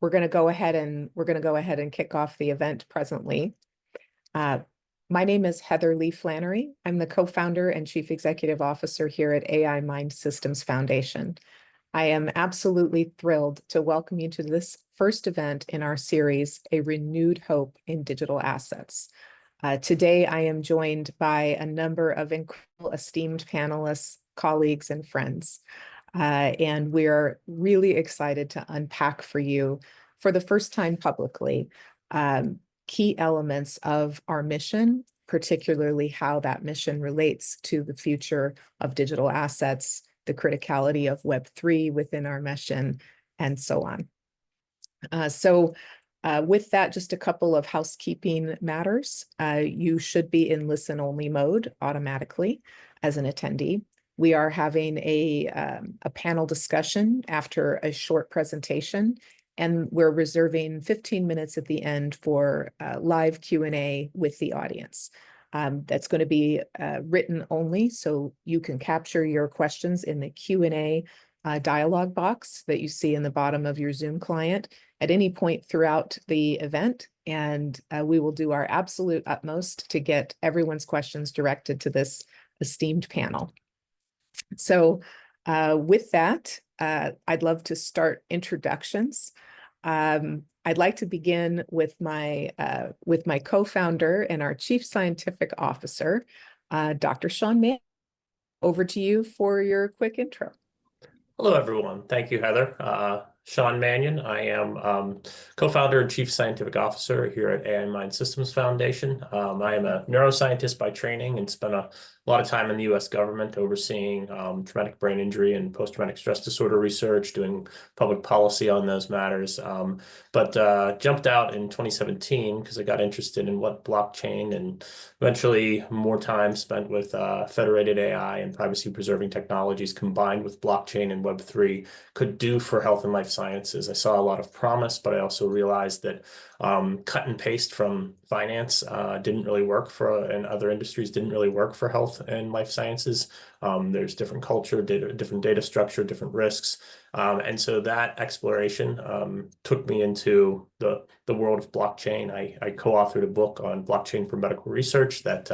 We're going to go ahead and kick off the event presently. My name is Heather Lee Flannery. I'm the co-founder and chief executive officer here at AI Mind Systems Foundation. I am absolutely thrilled to welcome you to this first event in our series, A Renewed Hope in Digital Assets. Today, I am joined by a number of incredible esteemed panelists, colleagues, and friends. And we're really excited to unpack for you, for the first time publicly, key elements of our mission, particularly how that mission relates to the future of digital assets, the criticality of Web3 within our mission, and so on. With that, just a couple of housekeeping matters. You should be in listen-only mode automatically as an attendee. We are having a panel discussion after a short presentation, and we're reserving 15 minutes at the end for live Q&A with the audience. That's going to be written only, so you can capture your questions in the Q&A dialog box that you see in the bottom of your Zoom client at any point throughout the event, and we will do our absolute utmost to get everyone's questions directed to this esteemed panel. So with that, I'd love to start introductions. I'd like to begin with my co-founder and our Chief Scientific Officer, Dr. Sean Mann. Over to you for your quick intro. Hello, everyone. Thank you, Heather. Sean Mannion. I am co-founder and chief scientific officer here at AI Mind Systems Foundation. I am a neuroscientist by training and spent a lot of time in the U.S. government overseeing traumatic brain injury and post-traumatic stress disorder research, doing public policy on those matters. But jumped out in 2017 because I got interested in what blockchain and eventually more time spent with federated AI and privacy-preserving technologies combined with blockchain and Web3 could do for health and life sciences. I saw a lot of promise, but I also realized that cut and paste from finance didn't really work and other industries didn't really work for health and life sciences. There's different culture, different data structure, different risks. And so that exploration took me into the world of blockchain. I co-authored a book on blockchain for medical research that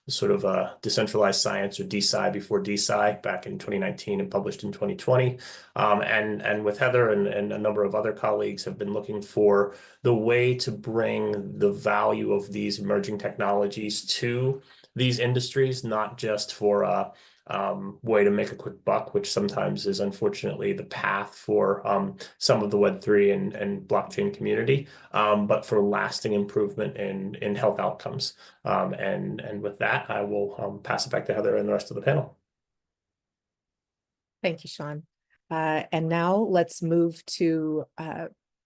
was sort of a decentralized science, or DeSci before DeSci, back in 2019 and published in 2020. And with Heather and a number of other colleagues have been looking for the way to bring the value of these emerging technologies to these industries, not just for a way to make a quick buck, which sometimes is unfortunately the path for some of the Web3 and blockchain community, but for lasting improvement in health outcomes. And with that, I will pass it back to Heather and the rest of the panel. Thank you, Sean. And now let's move to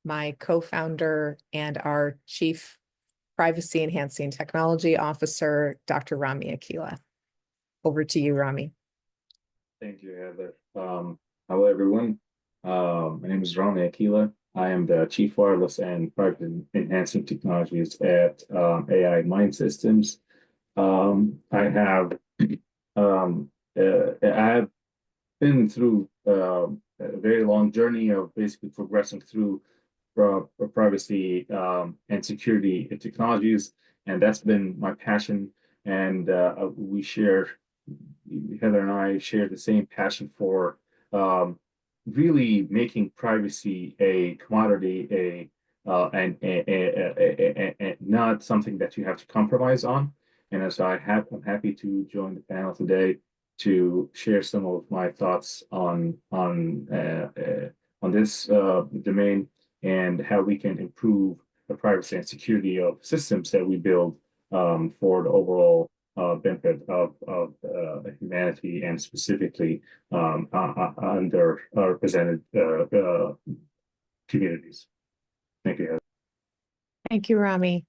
my co-founder and our Chief Privacy Enhancing Technology Officer, Dr. Rami Akila. Over to you, Rami. Thank you, Heather. Hello, everyone. My name is Rami Akila. I am the Chief Wireless and Privacy Enhancing Technologies at AI Mind Systems. I have been through a very long journey of basically progressing through privacy and security technologies, and that's been my passion. And Heather and I share the same passion for really making privacy a commodity, and not something that you have to compromise on. And so I'm happy to join the panel today to share some of my thoughts on this domain and how we can improve the privacy and security of systems that we build for the overall benefit of humanity, and specifically underrepresented communities. Thank you, Heather. Thank you, Rami.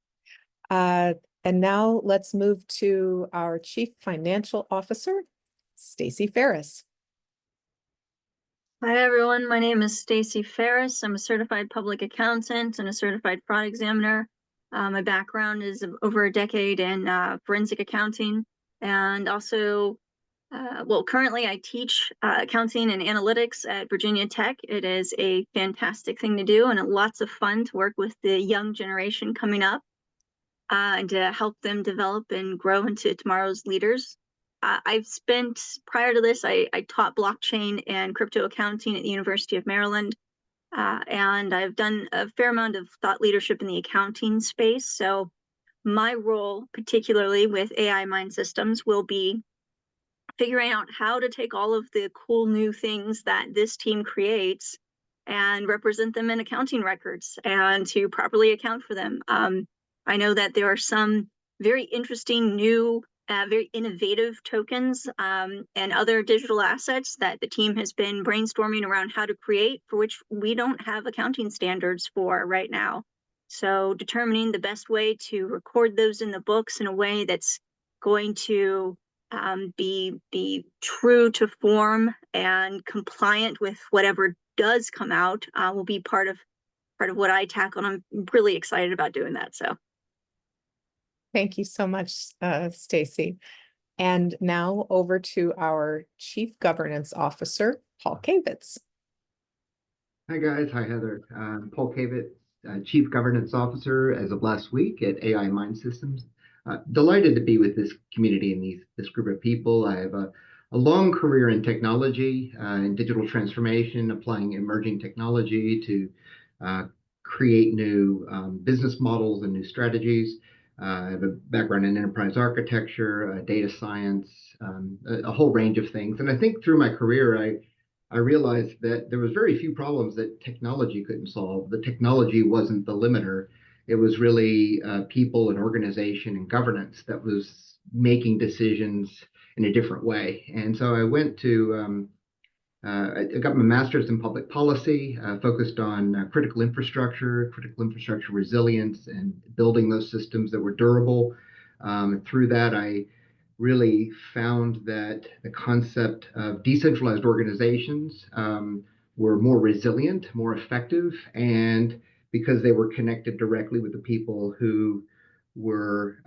And now let's move to our Chief Financial Officer, Stacey Ferris. Hi, everyone. My name is Stacey Ferris. I'm a certified public accountant and a certified fraud examiner. My background is over a decade in forensic accounting, and also Well, currently I teach accounting and analytics at Virginia Tech. It is a fantastic thing to do and lots of fun to work with the young generation coming up and to help them develop and grow into tomorrow's leaders. I've spent, prior to this, I taught blockchain and crypto accounting at the University of Maryland. And I've done a fair amount of thought leadership in the accounting space. So my role, particularly with AI Mind Systems, will be figuring out how to take all of the cool new things that this team creates and represent them in accounting records and to properly account for them. I know that there are some very interesting new, very innovative tokens and other digital assets that the team has been brainstorming around how to create, for which we don't have accounting standards for right now. So determining the best way to record those in the books in a way that's going to be true to form and compliant with whatever does come out will be part of what I tackle, and I'm really excited about doing that. So Thank you so much, Stacy. And now over to our Chief Governance Officer, Paul Kavitz. Hi guys, hi Heather. Paul Kavitz, Chief Governance Officer as of last week at AI Mind Systems. Delighted to be with this community and this group of people. I have a long career in technology and digital transformation, applying emerging technology to create new business models and new strategies. I have a background in enterprise architecture, data science, a whole range of things. And I think through my career, I realized that there was very few problems that technology couldn't solve. The technology wasn't the limiter. It was really people and organization and governance that was making decisions in a different way. And so I went to, I got my master's in public policy, focused on critical infrastructure resilience, and building those systems that were durable. Through that, I really found that the concept of decentralized organizations were more resilient, more effective, and because they were connected directly with the people who were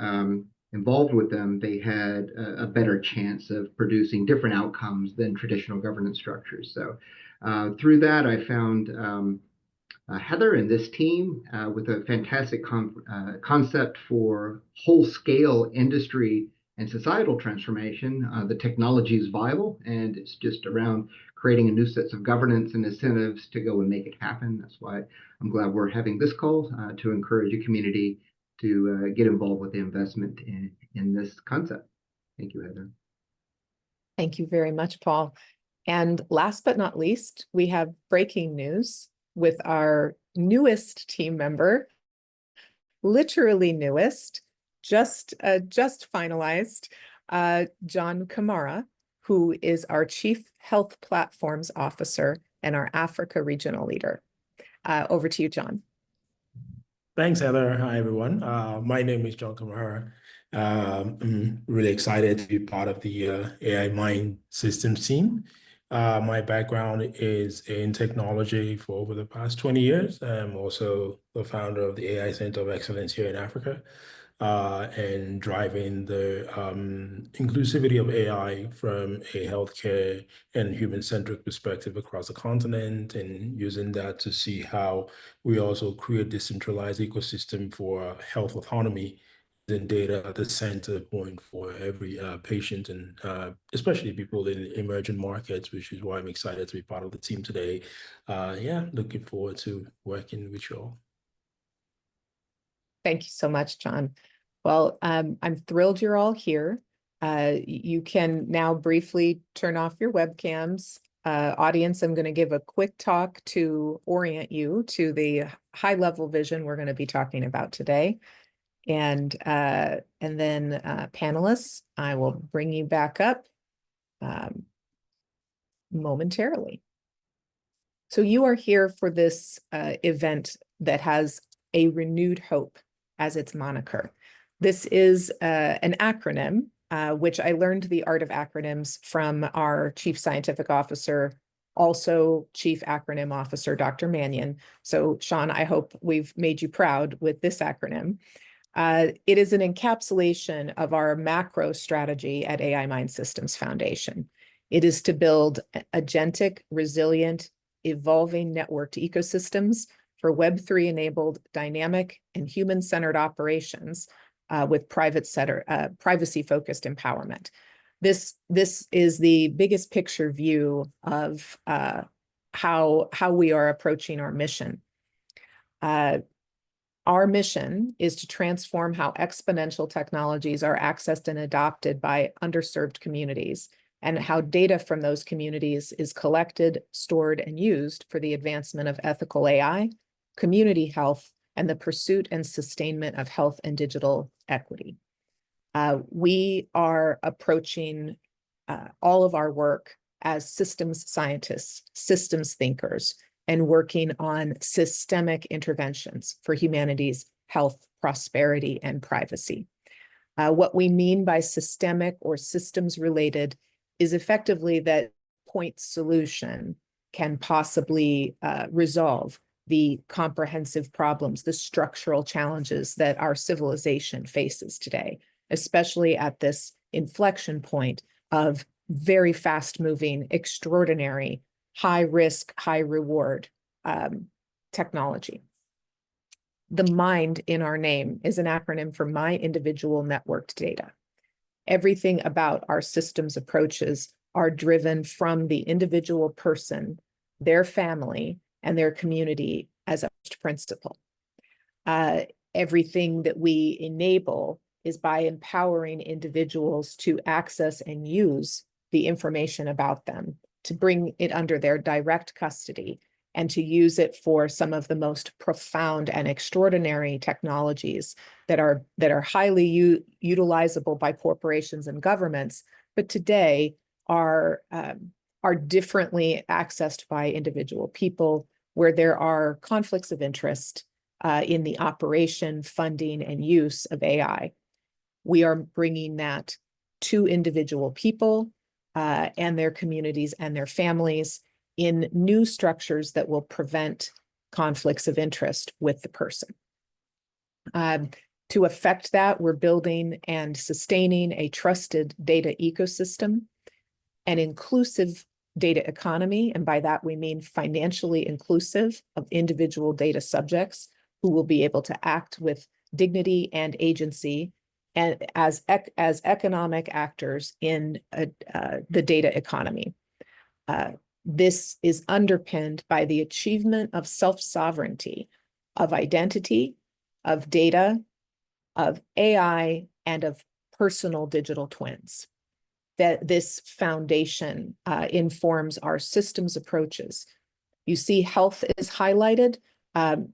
involved with them, they had a better chance of producing different outcomes than traditional governance structures. So through that, I found Heather and this team with a fantastic concept for whole-scale industry and societal transformation. The technology is viable, and it's just around creating a new sets of governance and incentives to go and make it happen. That's why I'm glad we're having this call to encourage a community to get involved with the investment in this concept. Thank you, Heather. Thank you very much, Paul. And last but not least, we have breaking news with our newest team member, literally newest, just finalized, John Kamara, who is our Chief Health Platforms Officer and our Africa Regional Leader. Over to you, John. Thanks, Heather. Hi, everyone. My name is John Kamara. I'm really excited to be part of the AI Mind Systems team. My background is in technology for over the past 20 years. I'm also the founder of the AI Center of Excellence here in Africa, and driving the inclusivity of AI from a healthcare and human-centric perspective across the continent, and using that to see how we also create decentralized ecosystem for health autonomy and data at the center point for every patient, and especially people in emerging markets, which is why I'm excited to be part of the team today. Yeah, looking forward to working with you all. Thank you so much, John. Well, I'm thrilled you're all here. You can now briefly turn off your webcams. Audience, I'm going to give a quick talk to orient you to the high-level vision we're going to be talking about today. And then panelists, I will bring you back up momentarily. So you are here for this event that has a renewed hope as its moniker. This is an acronym, which I learned the art of acronyms from our Chief Scientific Officer, also Chief Acronym Officer, Dr. Mannion. So Sean, I hope we've made you proud with this acronym. It is an encapsulation of our macro strategy at AI Mind Systems Foundation. It is to build agentic, resilient, evolving networked ecosystems for Web3 enabled dynamic and human-centered operations with privacy-focused empowerment. This is the biggest picture view of how we are approaching our mission. Our mission is to transform how exponential technologies are accessed and adopted by underserved communities, and how data from those communities is collected, stored, and used for the advancement of ethical AI, community health, and the pursuit and sustainment of health and digital equity. We are approaching all of our work as systems scientists, systems thinkers, and working on systemic interventions for humanity's health, prosperity, and privacy. What we mean by systemic or systems related is effectively that point solution can possibly resolve the comprehensive problems, the structural challenges that our civilization faces today, especially at this inflection point of very fast-moving, extraordinary, high-risk, high-reward technology. The MIND in our name is an acronym for My Individual Networked Data. Everything about our systems approaches are driven from the individual person, their family, and their community as a first principle. Everything that we enable is by empowering individuals to access and use the information about them, to bring it under their direct custody, and to use it for some of the most profound and extraordinary technologies that are highly utilizable by corporations and governments, but today are differently accessed by individual people, where there are conflicts of interest in the operation, funding, and use of AI. We are bringing that to individual people and their communities and their families in new structures that will prevent conflicts of interest with the person. To affect that, we're building and sustaining a trusted data ecosystem, an inclusive data economy, and by that we mean financially inclusive of individual data subjects who will be able to act with dignity and agency and as economic actors in the data economy. This is underpinned by the achievement of self-sovereignty, of identity, of data, of AI, and of personal digital twins. That this foundation informs our systems approaches. You see, health is highlighted.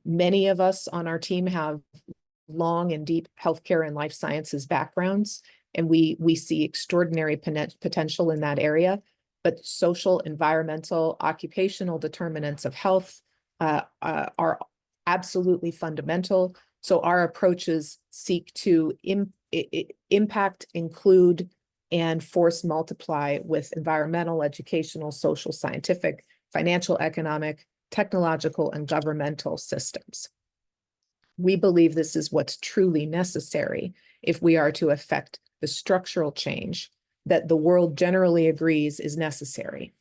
Many of us on our team have long and deep healthcare and life sciences backgrounds, and we see extraordinary potential in that area. But social, environmental, occupational determinants of health are absolutely fundamental. So our approaches seek to impact, include, and force multiply with environmental, educational, social, scientific, financial, economic, technological, and governmental systems. We believe this is what's truly necessary if we are to effect the structural change that the world generally agrees is necessary.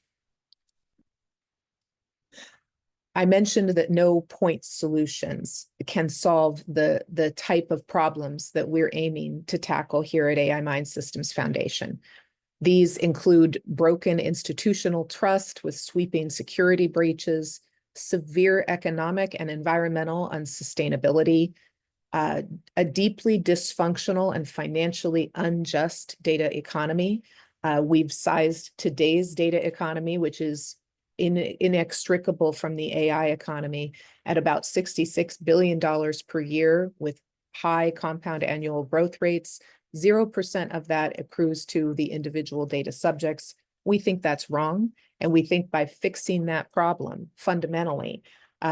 I mentioned that no point solutions can solve the type of problems that we're aiming to tackle here at AI Mind Systems Foundation. These include broken institutional trust with sweeping security breaches, severe economic and environmental unsustainability, a deeply dysfunctional and financially unjust data economy. We've sized today's data economy, which is inextricable from the AI economy, at about $66 billion per year with high compound annual growth rates. 0% of that accrues to the individual data subjects. We think that's wrong. And we think by fixing that problem fundamentally,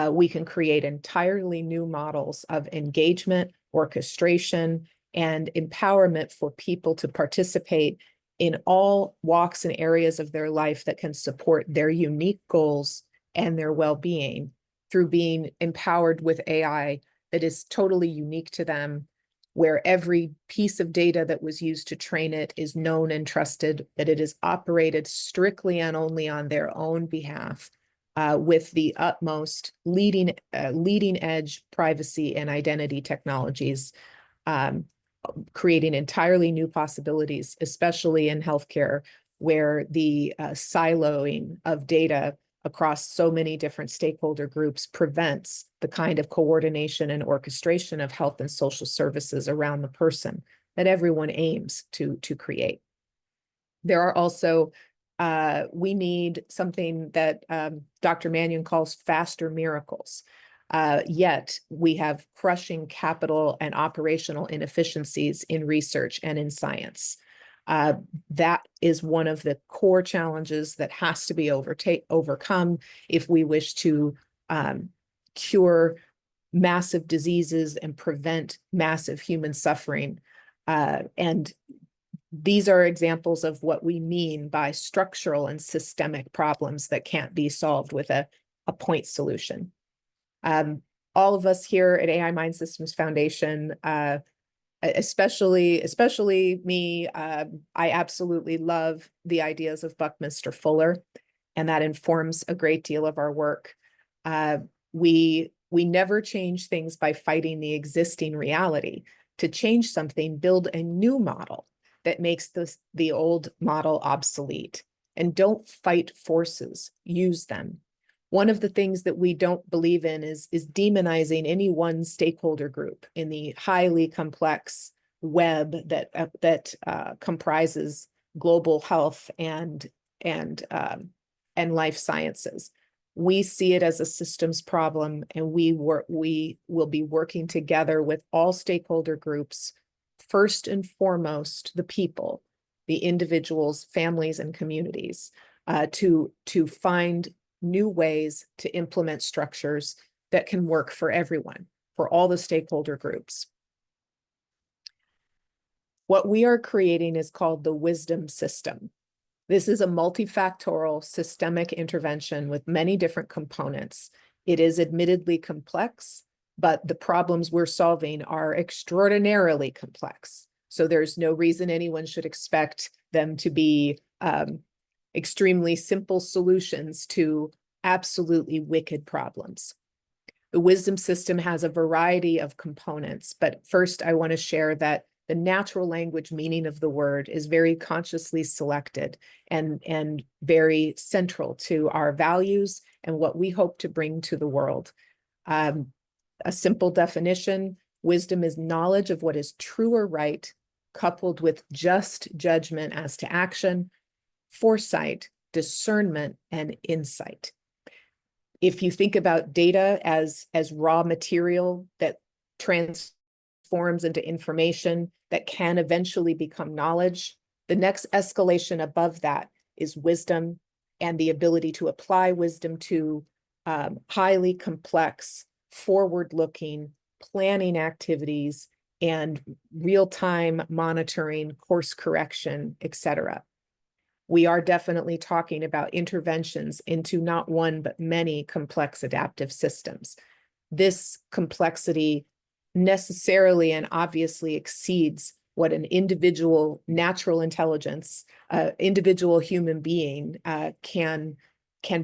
we can create entirely new models of engagement, orchestration, and empowerment for people to participate in all walks and areas of their life that can support their unique goals and their well-being through being empowered with AI that is totally unique to them, where every piece of data that was used to train it is known and trusted, that it is operated strictly and only on their own behalf, with the utmost leading edge privacy and identity technologies, creating entirely new possibilities, especially in healthcare, where the siloing of data across so many different stakeholder groups prevents the kind of coordination and orchestration of health and social services around the person that everyone aims to create. There are also, we need something that Dr. Mannion calls faster miracles. Yet we have crushing capital and operational inefficiencies in research and in science. That is one of the core challenges that has to be overcome if we wish to cure massive diseases and prevent massive human suffering. And these are examples of what we mean by structural and systemic problems that can't be solved with a point solution. All of us here at AI Mind Systems Foundation, especially me, I absolutely love the ideas of Buckminster Fuller, and that informs a great deal of our work. We never change things by fighting the existing reality. To change something, build a new model that makes the old model obsolete. And don't fight forces, use them. One of the things that we don't believe in is demonizing any one stakeholder group in the highly complex web that comprises global health and life sciences. We see it as a systems problem, and we will be working together with all stakeholder groups, first and foremost the people, the individuals, families, and communities, to find new ways to implement structures that can work for everyone, for all the stakeholder groups. What we are creating is called the wisdom system. This is a multifactorial systemic intervention with many different components. It is admittedly complex, but the problems we're solving are extraordinarily complex. So there's no reason anyone should expect them to be extremely simple solutions to absolutely wicked problems. The wisdom system has a variety of components, but first I want to share that the natural language meaning of the word is very consciously selected and very central to our values and what we hope to bring to the world. A simple definition: wisdom is knowledge of what is true or right, coupled with just judgment as to action, foresight, discernment, and insight. If you think about data as raw material that transforms into information that can eventually become knowledge, the next escalation above that is wisdom and the ability to apply wisdom to highly complex, forward-looking planning activities and real-time monitoring, course correction, etc. We are definitely talking about interventions into not one, but many complex adaptive systems. This complexity necessarily and obviously exceeds what an individual natural intelligence, individual human being can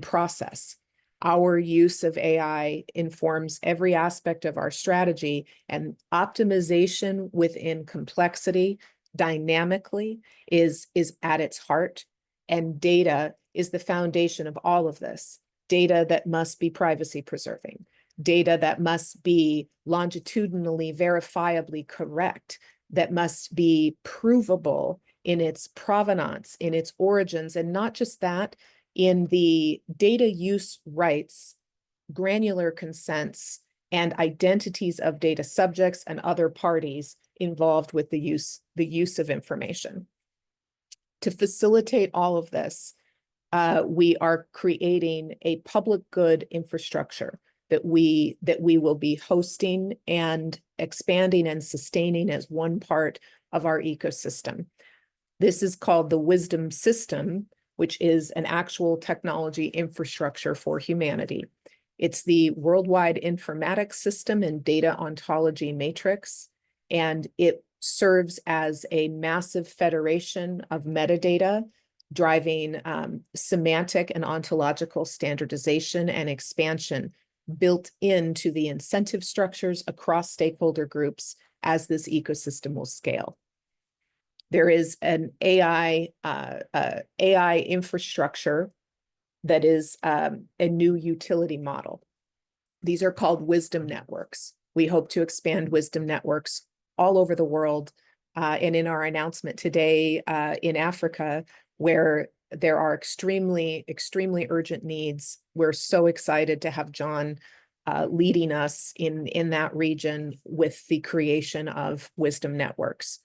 process. Our use of AI informs every aspect of our strategy, and optimization within complexity dynamically is at its heart. And data is the foundation of all of this. Data that must be privacy preserving, data that must be longitudinally verifiably correct, that must be provable in its provenance, in its origins, and not just that, in the data use rights, granular consents, and identities of data subjects and other parties involved with the use of information. To facilitate all of this, we are creating a public good infrastructure that we will be hosting and expanding and sustaining as one part of our ecosystem. This is called the Wisdom System, which is an actual technology infrastructure for humanity. It's the worldwide informatics system and data ontology matrix. and it serves as a massive federation of metadata, driving semantic and ontological standardization and expansion built into the incentive structures across stakeholder groups as this ecosystem will scale. There is an AI infrastructure that is a new utility model. These are called wisdom networks. We hope to expand wisdom networks all over the world. And in our announcement today in Africa, where there are extremely urgent needs, we're so excited to have John leading us in that region with the creation of wisdom networks.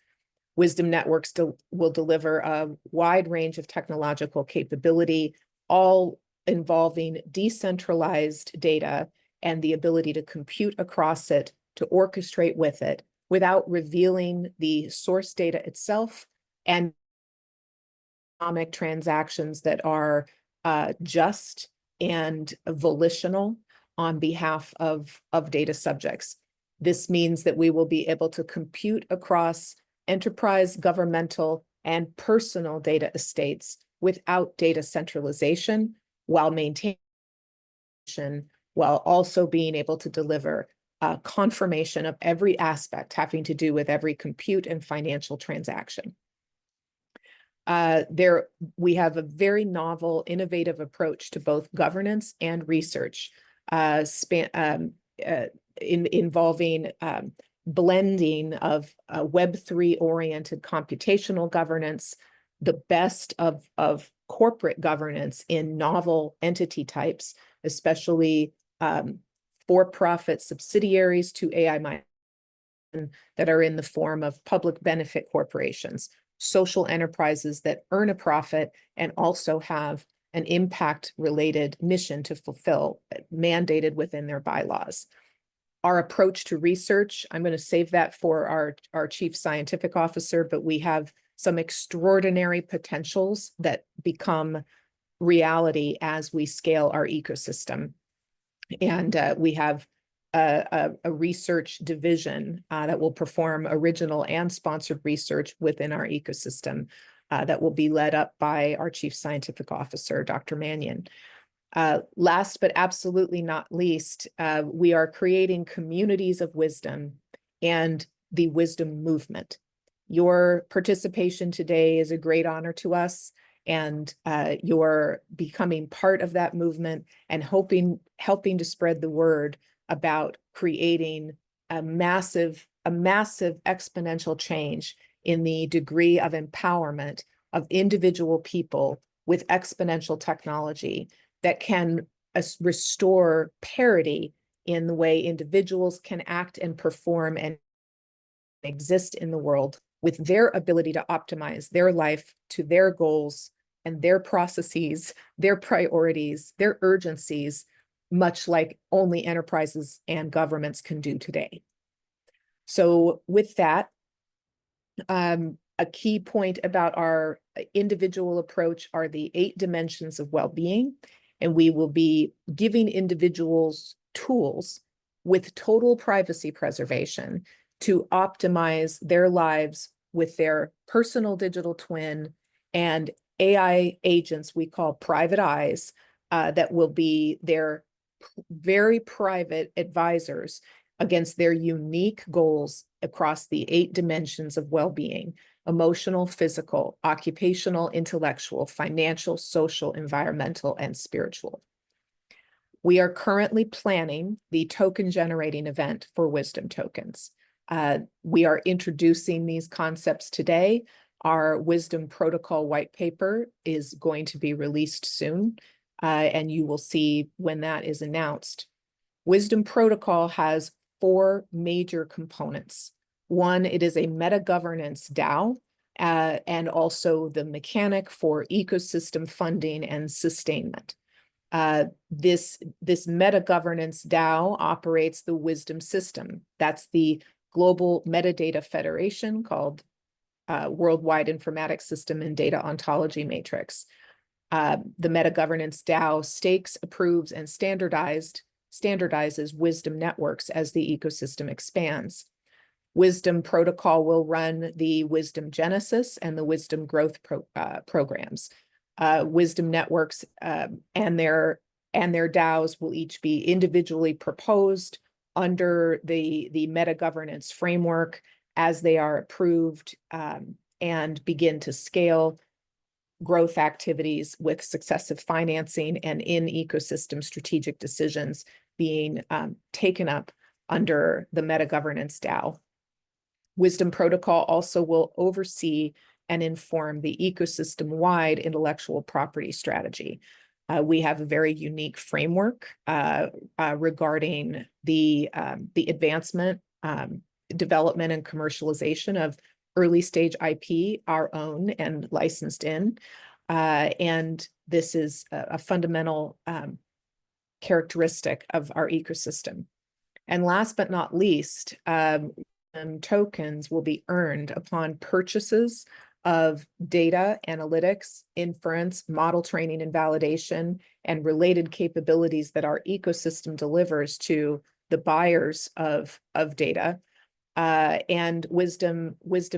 Wisdom networks will deliver a wide range of technological capability, all involving decentralized data and the ability to compute across it, to orchestrate with it, without revealing the source data itself, and economic transactions that are just and volitional on behalf of data subjects. This means that we will be able to compute across enterprise, governmental, and personal data estates without data centralization, while maintaining, while also being able to deliver confirmation of every aspect having to do with every compute and financial transaction. We have a very novel, innovative approach to both governance and research, involving blending of Web3 oriented computational governance, the best of corporate governance in novel entity types, especially for-profit subsidiaries to AI that are in the form of public benefit corporations, social enterprises that earn a profit and also have an impact-related mission to fulfill, mandated within their bylaws. Our approach to research, I'm going to save that for our Chief Scientific Officer, but we have some extraordinary potentials that become reality as we scale our ecosystem. And we have a research division that will perform original and sponsored research within our ecosystem that will be led up by our Chief Scientific Officer, Dr. Mannion. Last but absolutely not least, we are creating communities of wisdom and the wisdom movement. Your participation today is a great honor to us, and you're becoming part of that movement and helping to spread the word about creating a massive exponential change in the degree of empowerment of individual people with exponential technology that can restore parity in the way individuals can act and perform and exist in the world, with their ability to optimize their life to their goals and their processes, their priorities, their urgencies, much like only enterprises and governments can do today. So with that, a key point about our individual approach are the 8 dimensions of well-being, and we will be giving individuals tools with total privacy preservation to optimize their lives with their personal digital twin and AI agents we call private eyes that will be their very private advisors against their unique goals across the 8 dimensions of well-being: emotional, physical, occupational, intellectual, financial, social, environmental, and spiritual. We are currently planning the token generating event for Wisdom Tokens. We are introducing these concepts today. Our Wisdom Protocol white paper is going to be released soon, and you will see when that is announced. Wisdom Protocol has 4 major components. One, it is a meta-governance DAO, and also the mechanic for ecosystem funding and sustainment. This meta-governance DAO operates the Wisdom system. That's the global metadata federation called Worldwide Informatics System and Data Ontology Matrix. The meta-governance DAO stakes, approves, and standardizes wisdom networks as the ecosystem expands. Wisdom Protocol will run the Wisdom Genesis and the Wisdom Growth programs. Wisdom Networks and their DAOs will each be individually proposed under the meta governance framework as they are approved and begin to scale growth activities with successive financing and in ecosystem strategic decisions being taken up under the meta governance DAO. Wisdom Protocol also will oversee and inform the ecosystem-wide intellectual property strategy. We have a very unique framework regarding the advancement, development, and commercialization of early stage IP, our own and licensed in. And this is a fundamental characteristic of our ecosystem. And last but not least, tokens will be earned upon purchases of data, analytics, inference, model training and validation, and related capabilities that our ecosystem delivers to the buyers of data. And wisdom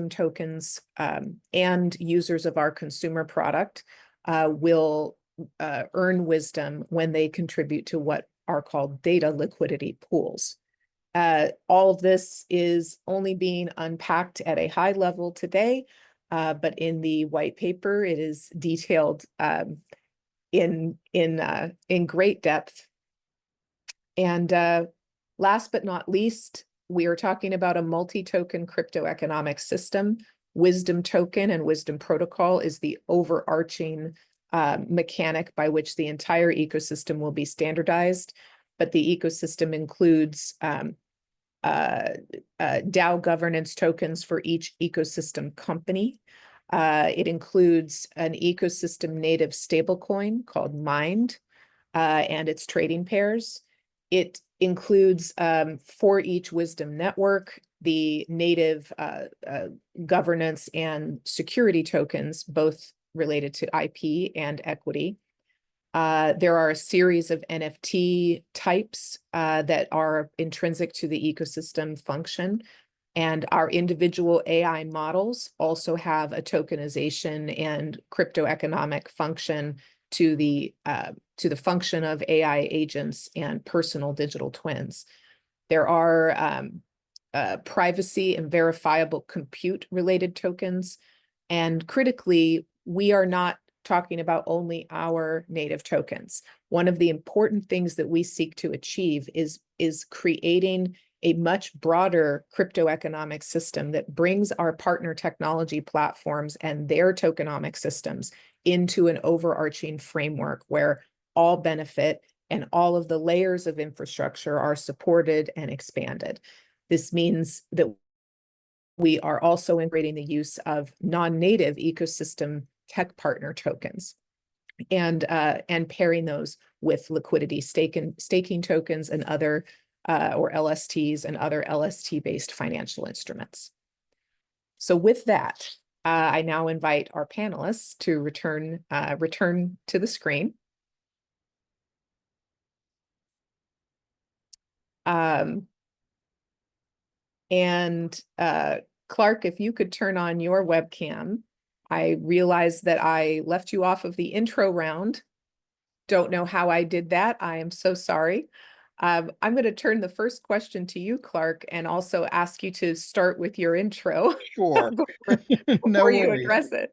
tokens and users of our consumer product will earn wisdom when they contribute to what are called data liquidity pools. All of this is only being unpacked at a high level today, but in the white paper, it is detailed in great depth. And last but not least, we are talking about a multi-token crypto economic system. Wisdom Token and Wisdom Protocol is the overarching mechanic by which the entire ecosystem will be standardized, but the ecosystem includes DAO governance tokens for each ecosystem company. It includes an ecosystem native stablecoin called Mind and its trading pairs. It includes for each Wisdom network, the native governance and security tokens, both related to IP and equity. There are a series of NFT types that are intrinsic to the ecosystem function. And our individual AI models also have a tokenization and crypto economic function to the function of AI agents and personal digital twins. There are privacy and verifiable compute related tokens. And critically, we are not talking about only our native tokens. One of the important things that we seek to achieve is creating a much broader crypto economic system that brings our partner technology platforms and their tokenomic systems into an overarching framework where all benefit and all of the layers of infrastructure are supported and expanded. This means that we are also integrating the use of non-native ecosystem tech partner tokens and pairing those with liquidity staking tokens and other or LSTs and other LST-based financial instruments. So with that, I now invite our panelists to return to the screen. Clark, if you could turn on your webcam. I realized that I left you off of the intro round. Don't know how I did that. I am so sorry. I'm going to turn the first question to you, Clark, and also ask you to start with your intro. Sure. before you address it.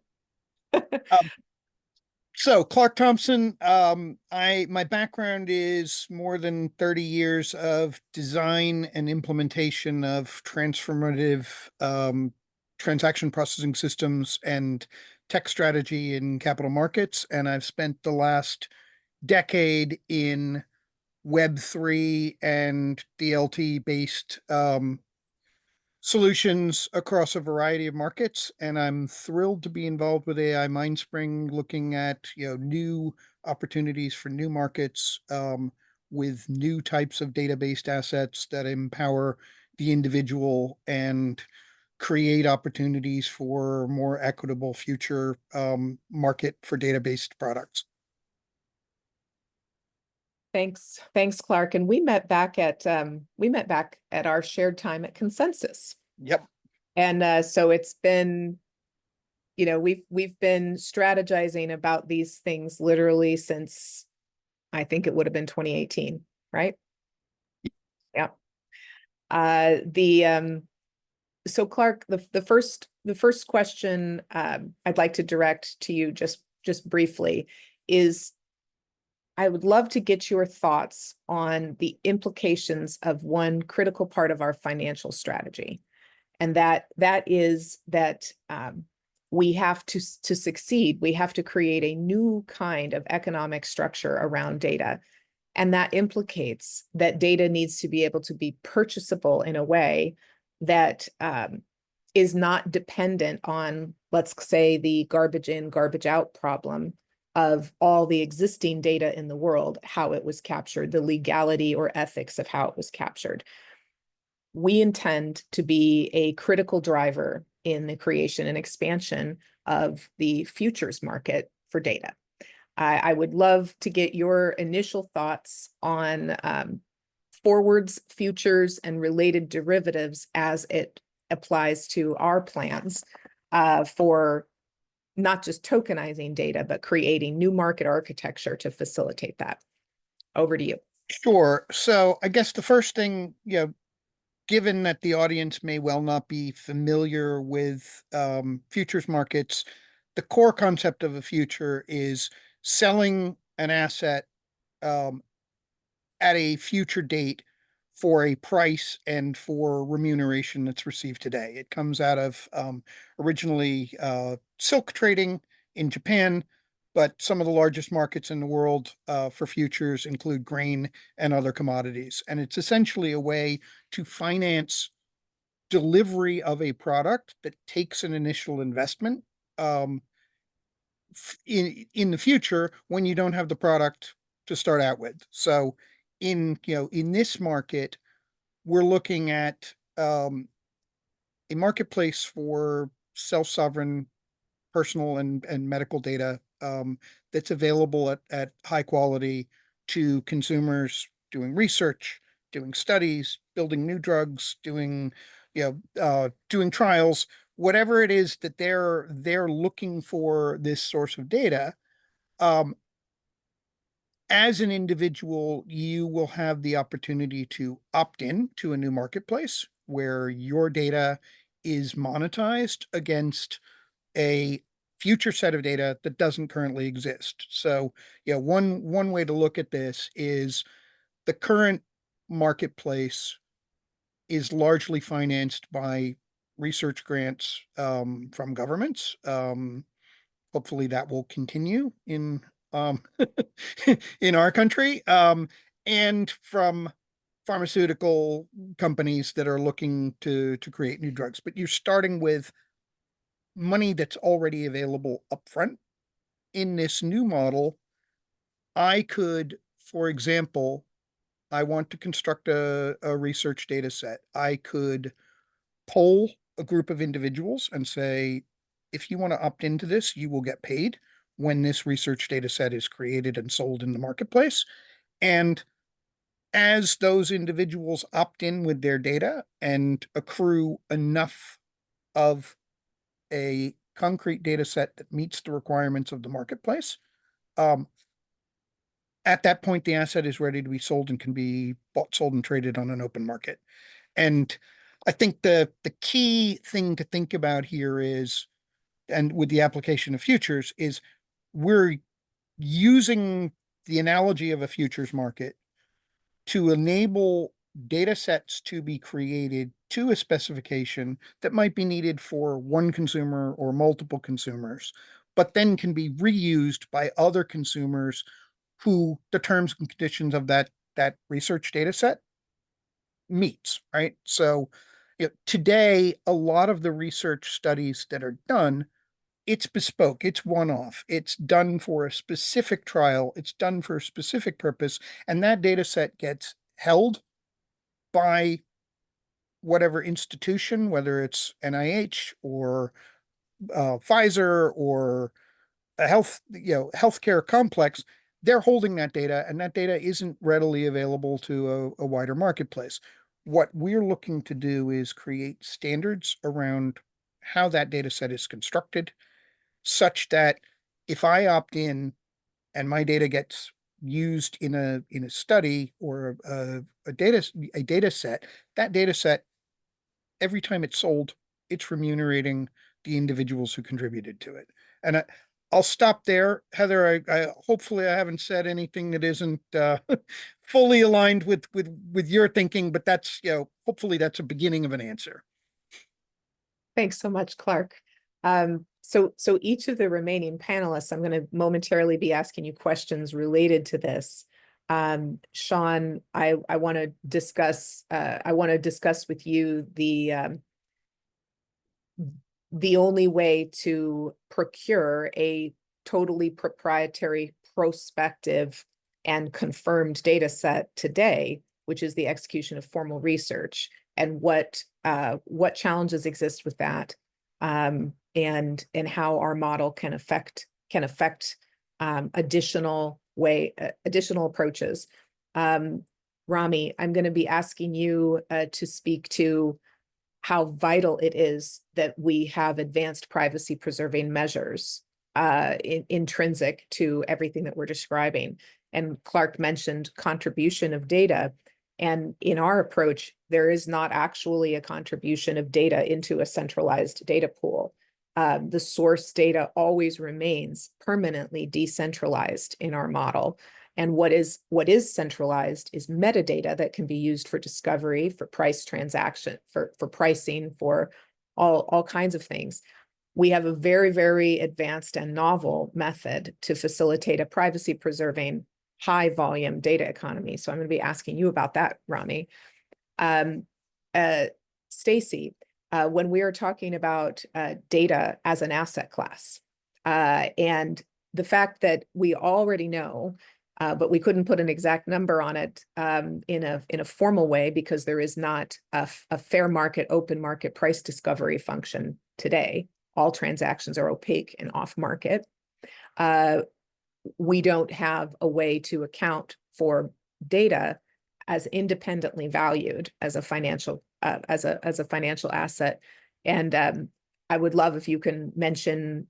So Clark Thompson, my background is more than 30 years of design and implementation of transformative transaction processing systems and tech strategy in capital markets. And I've spent the last decade in Web3 and DLT-based solutions across a variety of markets, and I'm thrilled to be involved with AI Mindspring, looking at new opportunities for new markets with new types of data-based assets that empower the individual and create opportunities for more equitable future market for data-based products. Thanks, Clark. And we met back at our shared time at Consensus, Yep. And so it's been, we've been strategizing about these things literally since I think it would have been 2018, right? Yeah. So Clark, the first question I'd like to direct to you just briefly is, I would love to get your thoughts on the implications of one critical part of our financial strategy. And that is that we have to succeed, we have to create a new kind of economic structure around data. And that implicates that data needs to be able to be purchasable in a way that is not dependent on, let's say, the garbage in, garbage out problem of all the existing data in the world, how it was captured, the legality or ethics of how it was captured. We intend to be a critical driver in the creation and expansion of the futures market for data. I would love to get your initial thoughts on forwards, futures, and related derivatives as it applies to our plans for not just tokenizing data, but creating new market architecture to facilitate that. Over to you. Sure. So I guess the first thing, given that the audience may well not be familiar with futures markets, the core concept of a future is selling an asset at a future date for a price and for remuneration that's received today. It comes out of originally silk trading in Japan, but some of the largest markets in the world for futures include grain and other commodities. And it's essentially a way to finance delivery of a product that takes an initial investment in the future when you don't have the product to start out with. So in this market, we're looking at a marketplace for self-sovereign personal and medical data that's available at high quality to consumers doing research, doing studies, building new drugs, doing trials, whatever it is that they're looking for this source of data. As an individual, you will have the opportunity to opt in to a new marketplace where your data is monetized against a future set of data that doesn't currently exist. So, one way to look at this is the current marketplace is largely financed by research grants from governments. Hopefully that will continue in in our country, and from pharmaceutical companies that are looking to create new drugs. But you're starting with money that's already available upfront. In this new model, I could, for example, I want to construct a research data set. I could poll a group of individuals and say, if you want to opt into this, you will get paid when this research data set is created and sold in the marketplace. And as those individuals opt in with their data and accrue enough of a concrete data set that meets the requirements of the marketplace, at that point, the asset is ready to be sold and can be bought, sold, and traded on an open market. And I think the key thing to think about here is, and with the application of futures, is we're using the analogy of a futures market to enable data sets to be created to a specification that might be needed for one consumer or multiple consumers, but then can be reused by other consumers who the terms and conditions of that research data set meets, right? So today, a lot of the research studies that are done, it's bespoke, it's one-off, it's done for a specific trial, it's done for a specific purpose, and that data set gets held by whatever institution, whether it's NIH or Pfizer or a healthcare complex. They're holding that data, and that data isn't readily available to a wider marketplace. what we're looking to do is create standards around how that data set is constructed, such that if I opt in and my data gets used in a study or a data set, that data set, every time it's sold, it's remunerating the individuals who contributed to it. And I'll stop there, Heather. I hopefully I haven't said anything that isn't fully aligned with your thinking, but that's, hopefully that's a beginning of an answer. Thanks so much, Clark. So each of the remaining panelists, I'm going to momentarily be asking you questions related to this. Sean, I want to discuss with you the only way to procure a totally proprietary, prospective, and confirmed data set today, which is the execution of formal research, and what challenges exist with that, and how our model can affect additional approaches. Rami, I'm going to be asking you to speak to how vital it is that we have advanced privacy preserving measures intrinsic to everything that we're describing. And Clark mentioned contribution of data. And in our approach, there is not actually a contribution of data into a centralized data pool. The source data always remains permanently decentralized in our model. And what is centralized is metadata that can be used for discovery, for price transaction, for pricing, for all kinds of things. We have a very, very advanced and novel method to facilitate a privacy preserving high volume data economy. So I'm going to be asking you about that, Rami. Stacy, when we are talking about data as an asset class, and the fact that we already know, but we couldn't put an exact number on it in a formal way because there is not a fair market, open market price discovery function today. All transactions are opaque and off market. We don't have a way to account for data as independently valued as a financial asset. And I would love if you can mention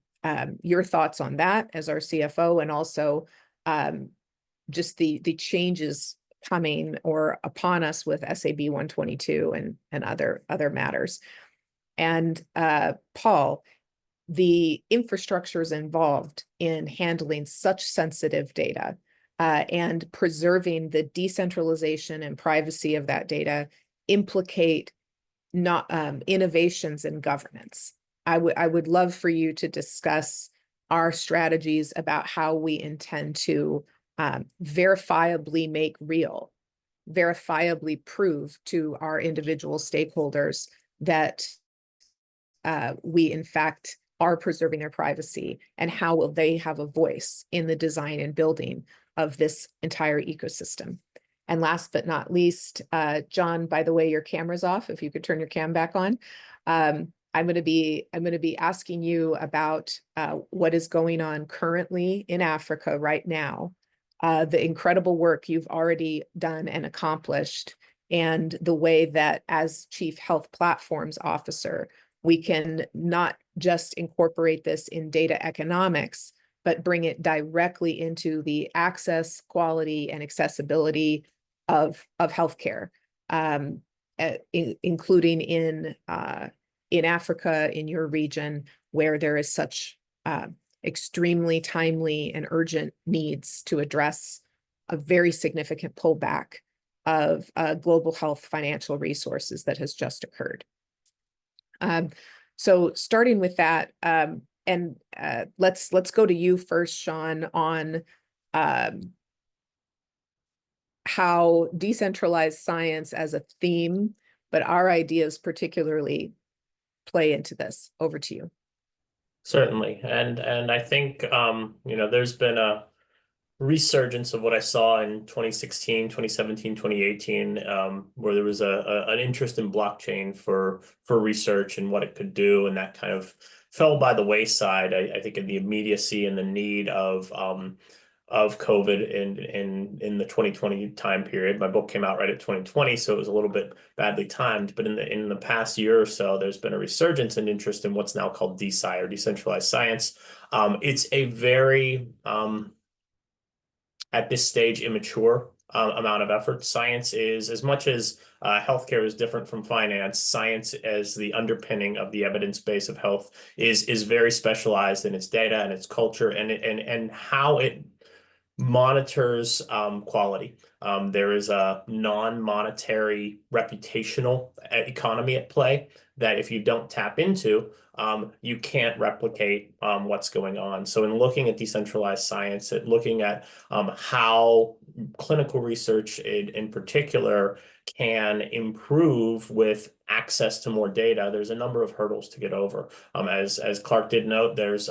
your thoughts on that as our CFO, and also just the changes coming or upon us with SAB 122 and other matters. And Paul, the infrastructures involved in handling such sensitive data and preserving the decentralization and privacy of that data implicate not innovations in governance. I would love for you to discuss our strategies about how we intend to verifiably make real, verifiably prove to our individual stakeholders that we in fact are preserving their privacy, and how will they have a voice in the design and building of this entire ecosystem. And last but not least, John, by the way, your camera's off. If you could turn your cam back on. I'm going to be asking you about what is going on currently in Africa right now, the incredible work you've already done and accomplished, and the way that as Chief Health Platforms Officer, we can not just incorporate this in data economics, but bring it directly into the access, quality, and accessibility of healthcare, including in Africa, in your region, where there is such extremely timely and urgent needs to address a very significant pullback of global health financial resources that has just occurred. So starting with that, and let's go to you first, Sean, on how decentralized science as a theme, but our ideas particularly play into this. Over to you. Certainly. And I think, there's been a resurgence of what I saw in 2016, 2017, 2018, where there was an interest in blockchain for research and what it could do, and that kind of fell by the wayside. I think in the immediacy and the need of COVID in the 2020 time period. My book came out right at 2020, so it was a little bit badly timed. But in the past year or so, there's been a resurgence in interest in what's now called DeSci, or decentralized science. It's a very at this stage immature amount of effort. Science is, as much as healthcare is different from finance, science as the underpinning of the evidence base of health is very specialized in its data and its culture and how it monitors quality. There is a non-monetary reputational economy at play that if you don't tap into, you can't replicate what's going on. So in looking at decentralized science, at looking at how clinical research in particular can improve with access to more data, there's a number of hurdles to get over. As Clark did note, there's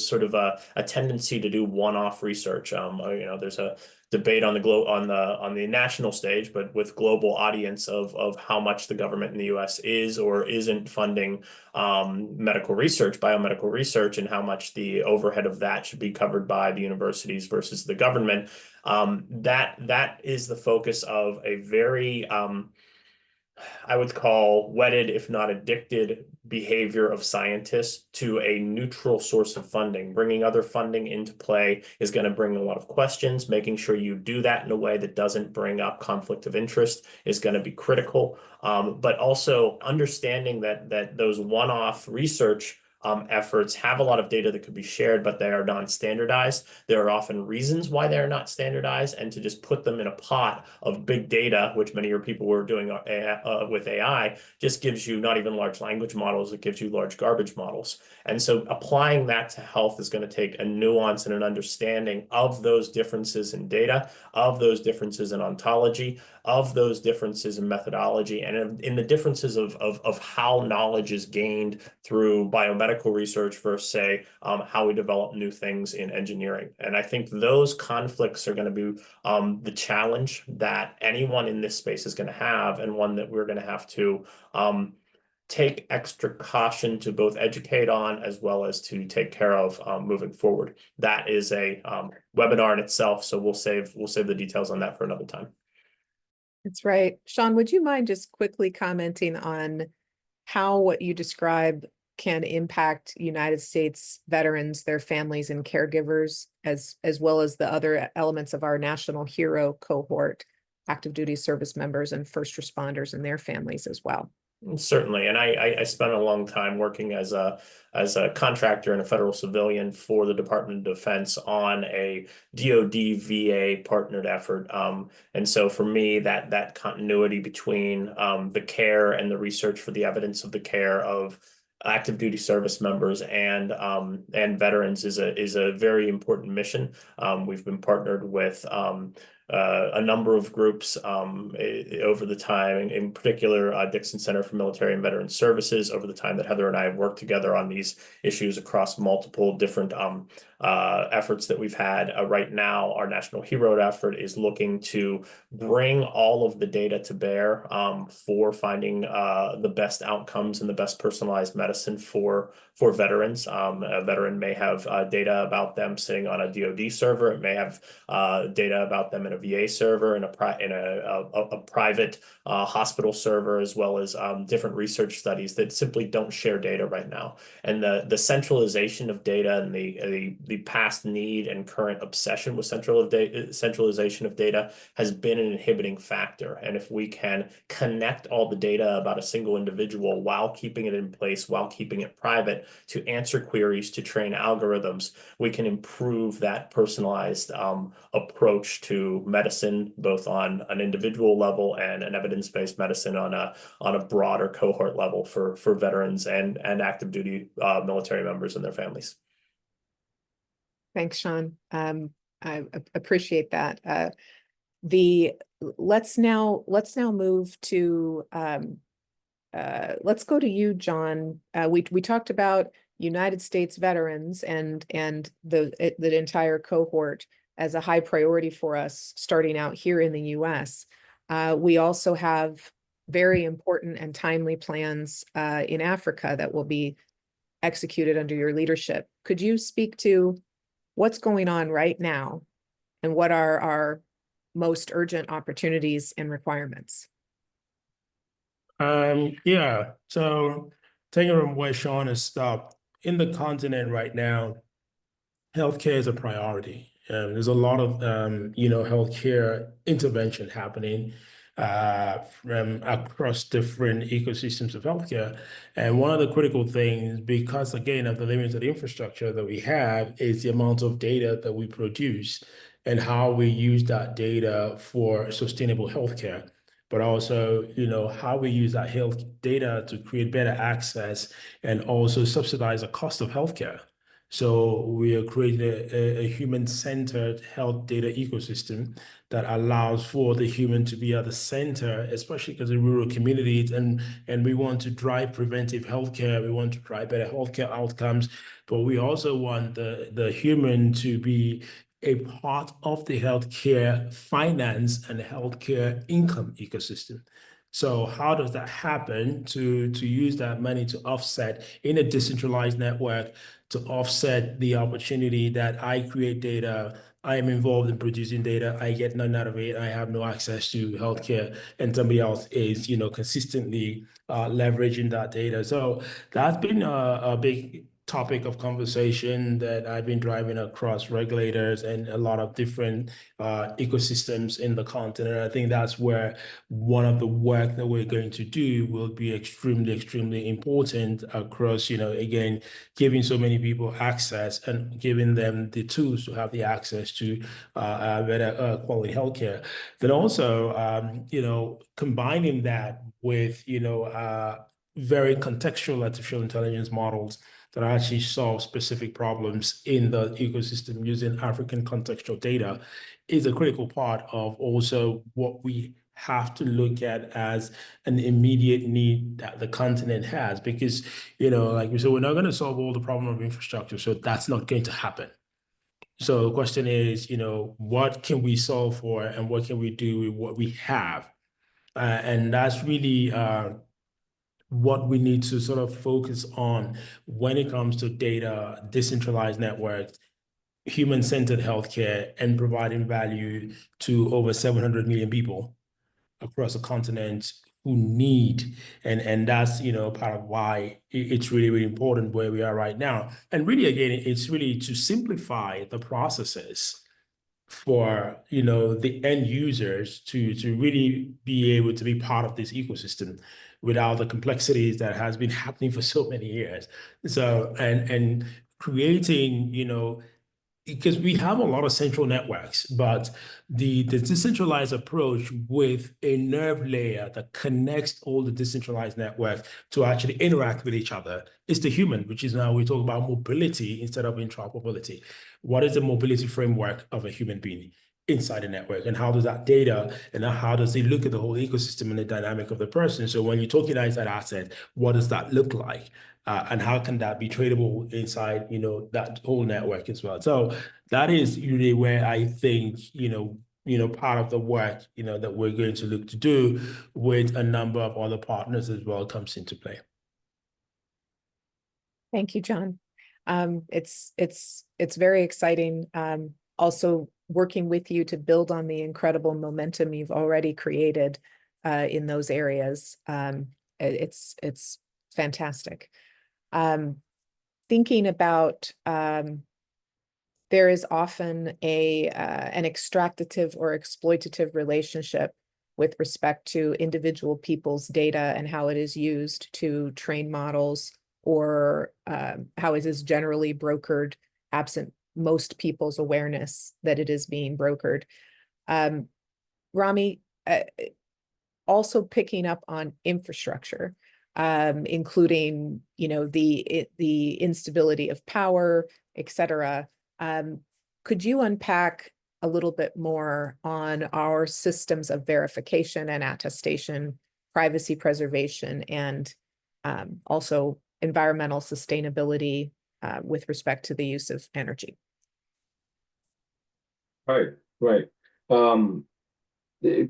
sort of a tendency to do one-off research. There's a debate on the national stage, but with global audience of how much the government in the U.S. is or isn't funding medical research, biomedical research, and how much the overhead of that should be covered by the universities versus the government. That is the focus of a very I would call wedded, if not addicted, behavior of scientists to a neutral source of funding. Bringing other funding into play is going to bring a lot of questions. Making sure you do that in a way that doesn't bring up conflict of interest is going to be critical. But also understanding that those one-off research efforts have a lot of data that could be shared, but they are non-standardized. There are often reasons why they're not standardized, and to just put them in a pot of big data, which many of your people were doing with AI, just gives you not even large language models, it gives you large garbage models. And so applying that to health is going to take a nuance and an understanding of those differences in data, of those differences in ontology, of those differences in methodology, and in the differences of how knowledge is gained through biomedical research versus, say, how we develop new things in engineering. And I think those conflicts are going to be the challenge that anyone in this space is going to have, and one that we're going to have to take extra caution to both educate on as well as to take care of moving forward. That is a webinar in itself, so we'll save the details on that for another time. That's right. Sean, would you mind just quickly commenting on how what you describe can impact United States veterans, their families and caregivers, as well as the other elements of our national hero cohort, active duty service members and first responders and their families as well? Certainly, and I spent a long time working as a contractor and a federal civilian for the Department of Defense on a DoD VA partnered effort. And so for me, that continuity between the care and the research for the evidence of the care of active duty service members and veterans is a very important mission. We've been partnered with a number of groups over the time, in particular Dixon Center for Military and Veteran Services, over the time that Heather and I have worked together on these issues across multiple different efforts that we've had. Right now, our National Hero effort is looking to bring all of the data to bear for finding the best outcomes and the best personalized medicine for veterans. A veteran may have data about them sitting on a DoD server. It may have data about them in a VA server, in a private hospital server, as well as different research studies that simply don't share data right now. And the centralization of data and the past need and current obsession with centralization of data has been an inhibiting factor. And if we can connect all the data about a single individual while keeping it in place, while keeping it private, to answer queries, to train algorithms, we can improve that personalized approach to medicine, both on an individual level and an evidence-based medicine on a broader cohort level for veterans and active duty military members and their families. Thanks, Sean. I appreciate that. Let's now move to let's go to you, John. We talked about United States veterans and the entire cohort as a high priority for us starting out here in the US. We also have very important and timely plans in Africa that will be executed under your leadership. Could you speak to what's going on right now And what are our most urgent opportunities and requirements? Yeah, so taking from where Sean has stopped, in the continent right now, healthcare is a priority. There's a lot of healthcare intervention happening from across different ecosystems of healthcare. And one of the critical things, because again of the limited infrastructure that we have, is the amount of data that we produce and how we use that data for sustainable healthcare. But also, how we use that health data to create better access and also subsidize the cost of healthcare. So we are creating a human-centered health data ecosystem that allows for the human to be at the center, especially because in rural communities, and we want to drive preventive healthcare, we want to drive better healthcare outcomes, but we also want the human to be a part of the healthcare finance and healthcare income ecosystem. So how does that happen to use that money to offset in a decentralized network, to offset the opportunity that I create data, I am involved in producing data, I get none out of it, I have no access to healthcare, and somebody else is, consistently leveraging that data. So that's been a big topic of conversation that I've been driving across regulators and a lot of different ecosystems in the continent. I think that's where one of the work that we're going to do will be extremely, extremely important across, again, giving so many people access and giving them the tools to have the access to better quality healthcare. Then also, combining that with, very contextual artificial intelligence models that actually solve specific problems in the ecosystem using African contextual data is a critical part of also what we have to look at as an immediate need that the continent has. Because, like we said, we're not going to solve all the problem of infrastructure, so that's not going to happen. So the question is, what can we solve for and what can we do with what we have? And that's really what we need to sort of focus on when it comes to data, decentralized networks, human-centered healthcare, and providing value to over 700 million people across the continent who need, and that's, part of why it's really, really important where we are right now. And really, again, it's really to simplify the processes for the end users to really be able to be part of this ecosystem without the complexities that has been happening for so many years. So and creating, because we have a lot of central networks, but the decentralized approach with a nerve layer that connects all the decentralized networks to actually interact with each other is the human, which is now we talk about mobility instead of interoperability. What is the mobility framework of a human being inside a network, and how does that data and how does it look at the whole ecosystem and the dynamic of the person? So when you tokenize that asset, what does that look like? And how can that be tradable inside, that whole network as well? So that is really where I think, part of the work, that we're going to look to do with a number of other partners as well comes into play. Thank you, John. It's very exciting. Also working with you to build on the incredible momentum you've already created in those areas. It's fantastic. Thinking about there is often an extractive or exploitative relationship with respect to individual people's data and how it is used to train models, or how it is generally brokered absent most people's awareness that it is being brokered. Rami, also picking up on infrastructure, including, the instability of power, et cetera. Could you unpack a little bit more on our systems of verification and attestation, privacy preservation, and also environmental sustainability with respect to the use of energy? Right.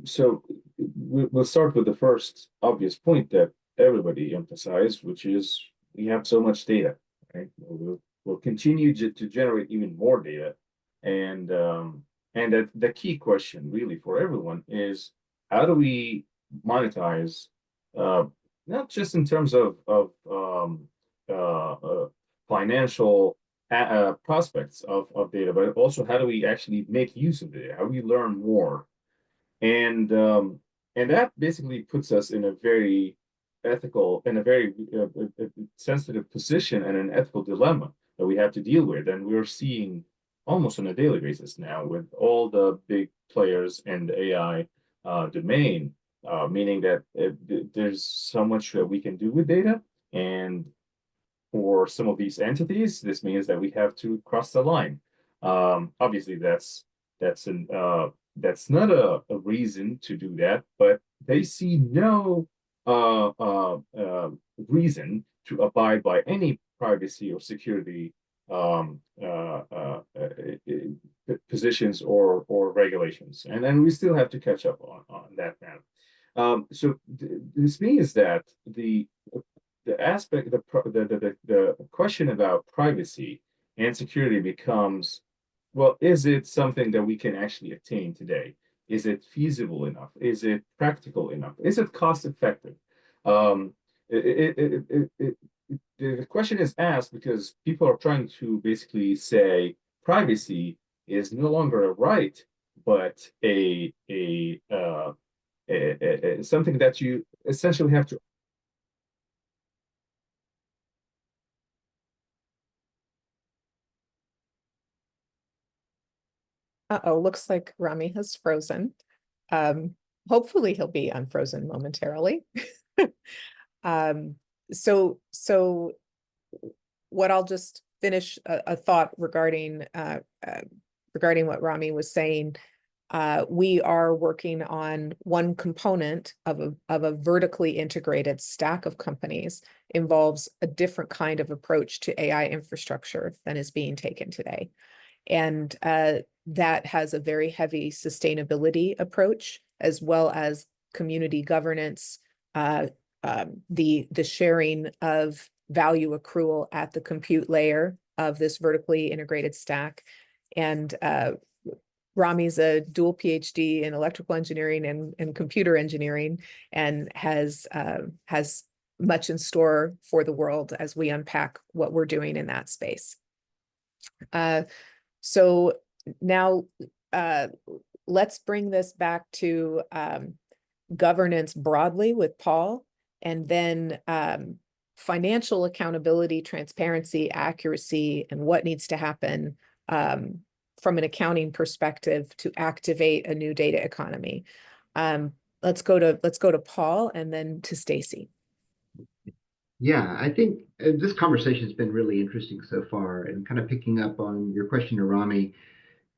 So we'll start with the first obvious point that everybody emphasized, which is we have so much data, right? We'll continue to generate even more data, and And that the key question really for everyone is, how do we monetize, not just in terms of financial prospects of data, but also how do we actually make use of data? How do we learn more? And that basically puts us in a very sensitive position and an ethical dilemma that we have to deal with. And we're seeing almost on a daily basis now with all the big players in the AI domain, meaning that there's so much that we can do with data. And for some of these entities, this means that we have to cross the line. Obviously, that's not a reason to do that, but they see no reason to abide by any privacy or security positions or regulations, and then we still have to catch up on that matter. So this means that the aspect, the question about privacy and security becomes, well, is it something that we can actually attain today? Is it feasible enough? Is it practical enough? Is it cost effective? The question is asked because people are trying to basically say privacy is no longer a right, but something that you essentially have to. Uh-oh, looks like Rami has frozen. Hopefully he'll be unfrozen momentarily. So what I'll just finish a thought regarding what Rami was saying. We are working on one component of a vertically integrated stack of companies, involves a different kind of approach to AI infrastructure than is being taken today. And that has a very heavy sustainability approach, as well as community governance, the sharing of value accrual at the compute layer of this vertically integrated stack. And Rami's a dual PhD in electrical engineering and computer engineering, and has much in store for the world as we unpack what we're doing in that space. So now let's bring this back to governance broadly with Paul, and then financial accountability, transparency, accuracy, and what needs to happen from an accounting perspective to activate a new data economy. Let's go to Paul and then to Stacy. Yeah, I think this conversation has been really interesting so far, and kind of picking up on your question to Rami,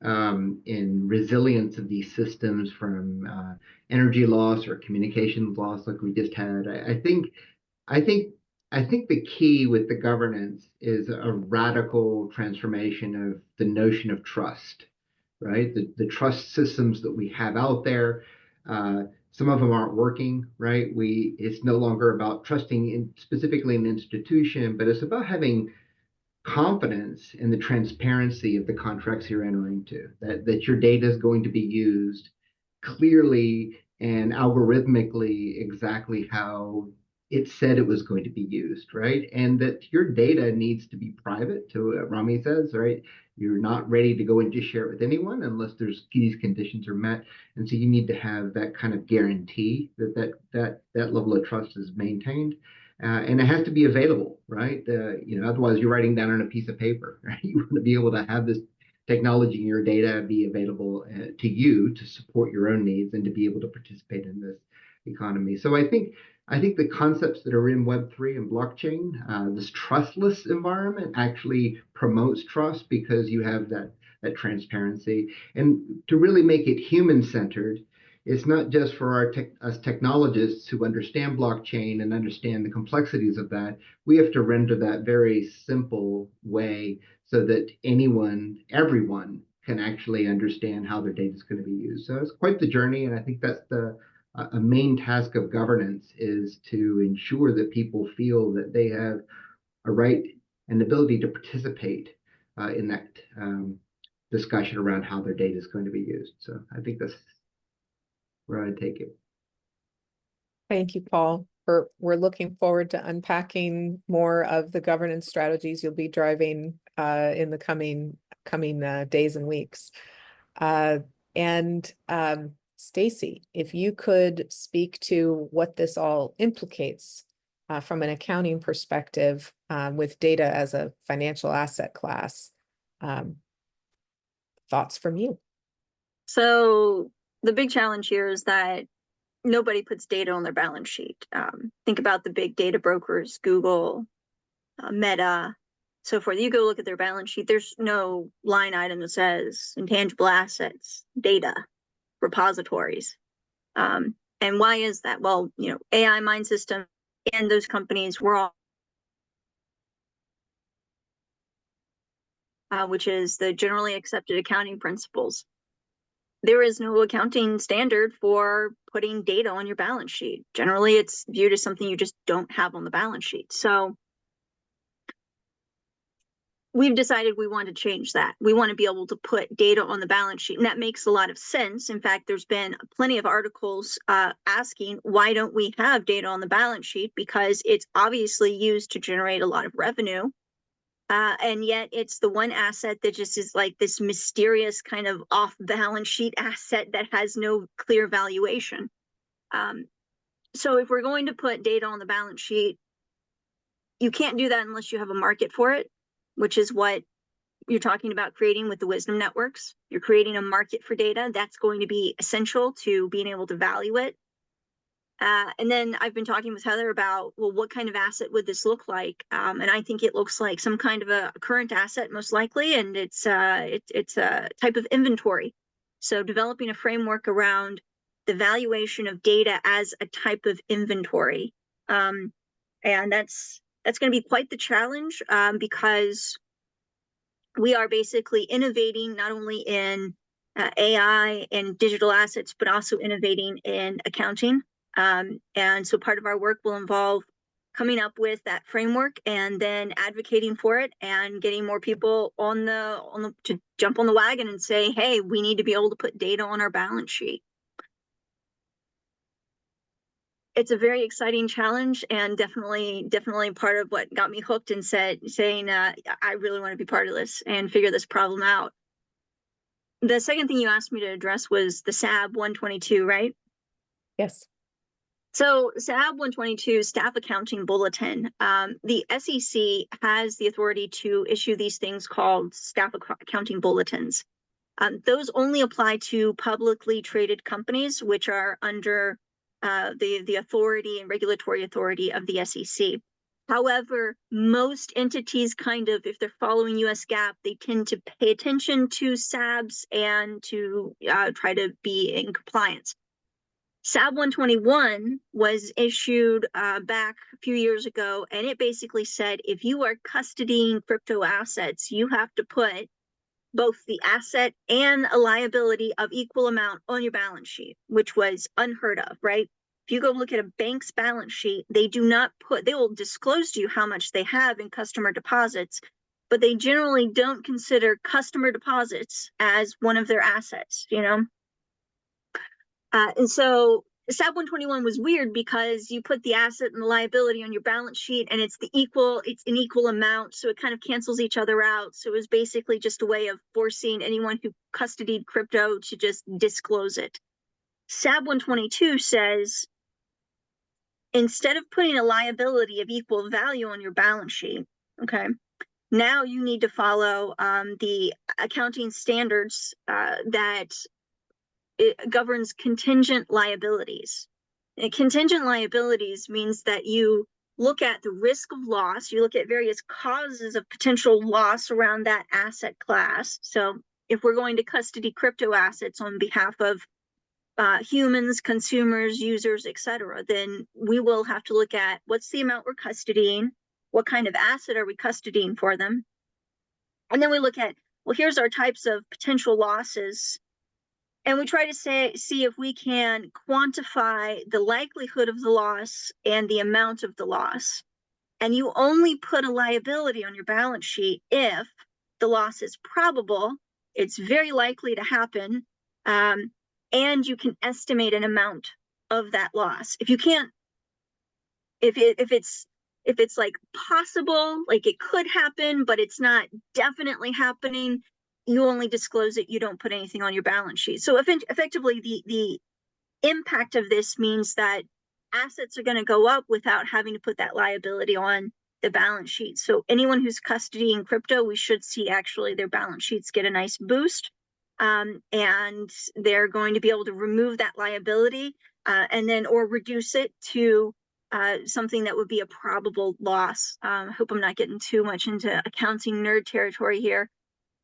in resilience of these systems from energy loss or communication loss like we just had. I think the key with the governance is a radical transformation of the notion of trust, right? The trust systems that we have out there, some of them aren't working, right? It's no longer about trusting specifically an institution, but it's about having confidence in the transparency of the contracts you're entering into, that your data is going to be used clearly and algorithmically exactly how it said it was going to be used, right? And that your data needs to be private, to what Rami says, right? You're not ready to go and just share it with anyone unless these conditions are met. And so you need to have that kind of guarantee that level of trust is maintained. And it has to be available, right? Otherwise you're writing down on a piece of paper, right? You want to be able to have this technology and your data be available to you to support your own needs and to be able to participate in this economy. So I think the concepts that are in Web3 and blockchain, this trustless environment actually promotes trust because you have that transparency. And to really make it human-centered, it's not just for us technologists who understand blockchain and understand the complexities of that. We have to render that very simple way so that everyone can actually understand how their data is going to be used. So it's quite the journey, and I think that's a main task of governance, is to ensure that people feel that they have a right and ability to participate in that discussion around how their data is going to be used. So I think that's where I'd take it. Thank you, Paul. We're looking forward to unpacking more of the governance strategies you'll be driving in the coming days and weeks. Stacy, if you could speak to what this all implicates from an accounting perspective with data as a financial asset class. Thoughts from you? So the big challenge here is that nobody puts data on their balance sheet. Think about the big data brokers, Google, Meta, so forth. You go look at their balance sheet, there's no line item that says intangible assets, data, repositories. And why is that? Well, you know, AI Mind System and those companies were all, which is the generally accepted accounting principles. There is no accounting standard for putting data on your balance sheet. Generally, it's viewed as something you just don't have on the balance sheet. So we've decided we want to change that. We want to be able to put data on the balance sheet, and that makes a lot of sense. In fact, there's been plenty of articles asking, why don't we have data on the balance sheet? Because it's obviously used to generate a lot of revenue. And yet it's the one asset that just is like this mysterious kind of off balance sheet asset that has no clear valuation. So if we're going to put data on the balance sheet, you can't do that unless you have a market for it, which is what you're talking about creating with the wisdom networks. You're creating a market for data. That's going to be essential to being able to value it. And then I've been talking with Heather about, well, what kind of asset would this look like? And I think it looks like some kind of a current asset, most likely, and it's a type of inventory. So developing a framework around the valuation of data as a type of inventory, and that's going to be quite the challenge, because we are basically innovating not only in AI and digital assets, but also innovating in accounting. And so part of our work will involve coming up with that framework and then advocating for it and getting more people on the to jump on the wagon and say, hey, we need to be able to put data on our balance sheet. It's a very exciting challenge, and definitely part of what got me hooked and saying I really want to be part of this and figure this problem out. The second thing you asked me to address was the SAB 122, right? Yes. So SAB 122, Staff Accounting Bulletin. The SEC has the authority to issue these things called Staff Accounting Bulletins. Those only apply to publicly traded companies, which are under the authority and regulatory authority of the SEC. However, most entities if they're following US GAAP, they tend to pay attention to SABs and to try to be in compliance. SAB 121 was issued back a few years ago, and it basically said if you are custodying crypto assets, you have to put both the asset and a liability of equal amount on your balance sheet, which was unheard of, right? If you go look at a bank's balance sheet, they will disclose to you how much they have in customer deposits, but they generally don't consider customer deposits as one of their assets, you know? And so SAB 121 was weird because you put the asset and the liability on your balance sheet, and it's an equal amount, so it kind of cancels each other out. So it was basically just a way of forcing anyone who custodied crypto to just disclose it. SAB 122 says, instead of putting a liability of equal value on your balance sheet, okay, now you need to follow the accounting standards that it governs contingent liabilities. And contingent liabilities means that you look at the risk of loss, you look at various causes of potential loss around that asset class. So if we're going to custody crypto assets on behalf of humans, consumers, users, etc., then we will have to look at what's the amount we're custodying, what kind of asset are we custodying for them, and then we look at, well, here's our types of potential losses. And we try to see if we can quantify the likelihood of the loss and the amount of the loss. And you only put a liability on your balance sheet if the loss is probable it's very likely to happen, and you can estimate an amount of that loss. If you can't, if it's like possible, like it could happen, but it's not definitely happening, you only disclose it. You don't put anything on your balance sheet. So effectively, the impact of this means that assets are going to go up without having to put that liability on the balance sheet. So anyone who's custodying crypto, we should see actually their balance sheets get a nice boost. And they're going to be able to remove that liability and then or reduce it to something that would be a probable loss. I hope I'm not getting too much into accounting nerd territory here.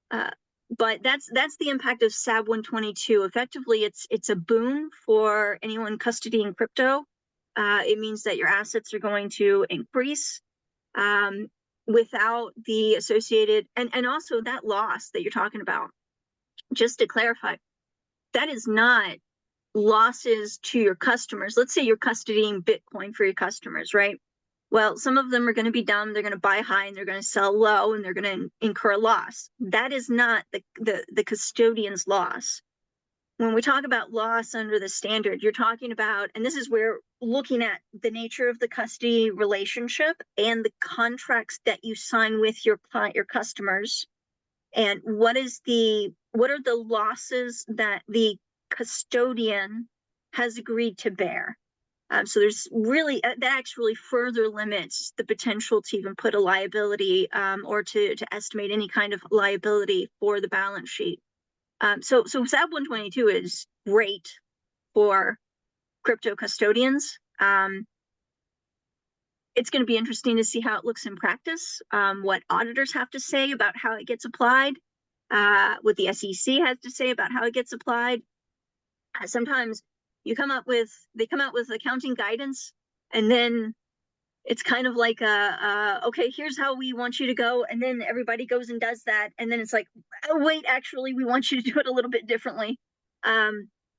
But that's the impact of SAB 122. Effectively, it's a boon for anyone custodying crypto. It means that your assets are going to increase without the associated, and also that loss that you're talking about. Just to clarify, that is not losses to your customers. Let's say you're custodying Bitcoin for your customers, right? Well, some of them are going to be dumb. They're going to buy high and they're going to sell low and they're going to incur a loss. That is not the custodian's loss. When we talk about loss under the standard, you're talking about, and this is where looking at the nature of the custody relationship and the contracts that you sign with your client, your customers, and what are the losses that the custodian has agreed to bear. So there's really, that actually further limits the potential to even put a liability or to estimate any kind of liability for the balance sheet. So SAB 122 is great for crypto custodians. It's going to be interesting to see how it looks in practice, what auditors have to say about how it gets applied, what the SEC has to say about how it gets applied. Sometimes they come out with accounting guidance, and then it's kind of like okay, here's how we want you to go, and then everybody goes and does that, and then it's like, oh wait, actually we want you to do it a little bit differently.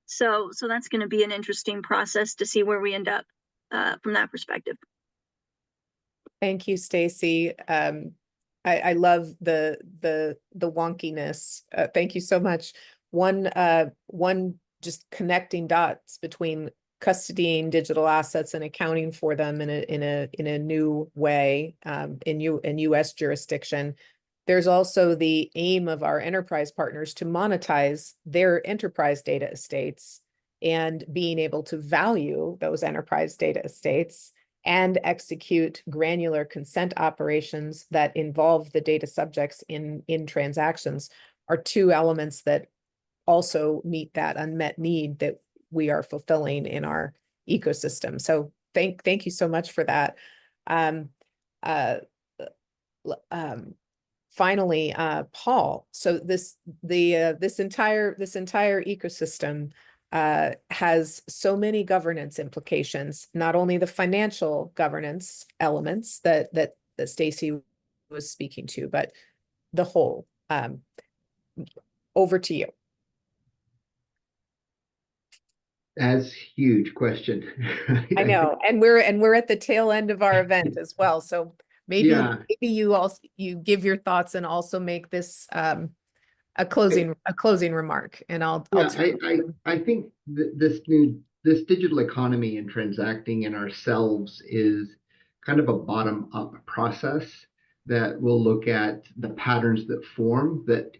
So that's going to be an interesting process to see where we end up from that perspective. Thank you, Stacy. I love the wonkiness. Thank you so much. One just connecting dots between custodying digital assets and accounting for them in a new way in U.S. jurisdiction. There's also the aim of our enterprise partners to monetize their enterprise data estates and being able to value those enterprise data estates and execute granular consent operations that involve the data subjects in transactions are two elements that also meet that unmet need that we are fulfilling in our ecosystem. So thank you so much for that. Finally, Paul, so this entire ecosystem has so many governance implications, not only the financial governance elements that Stacy was speaking to, but the whole. Over to you. That's huge question. I know, and we're at the tail end of our event as well. So maybe you give your thoughts and also make this a closing remark, and I'll I think this digital economy and transacting in ourselves is kind of a bottom-up process that will look at the patterns that form that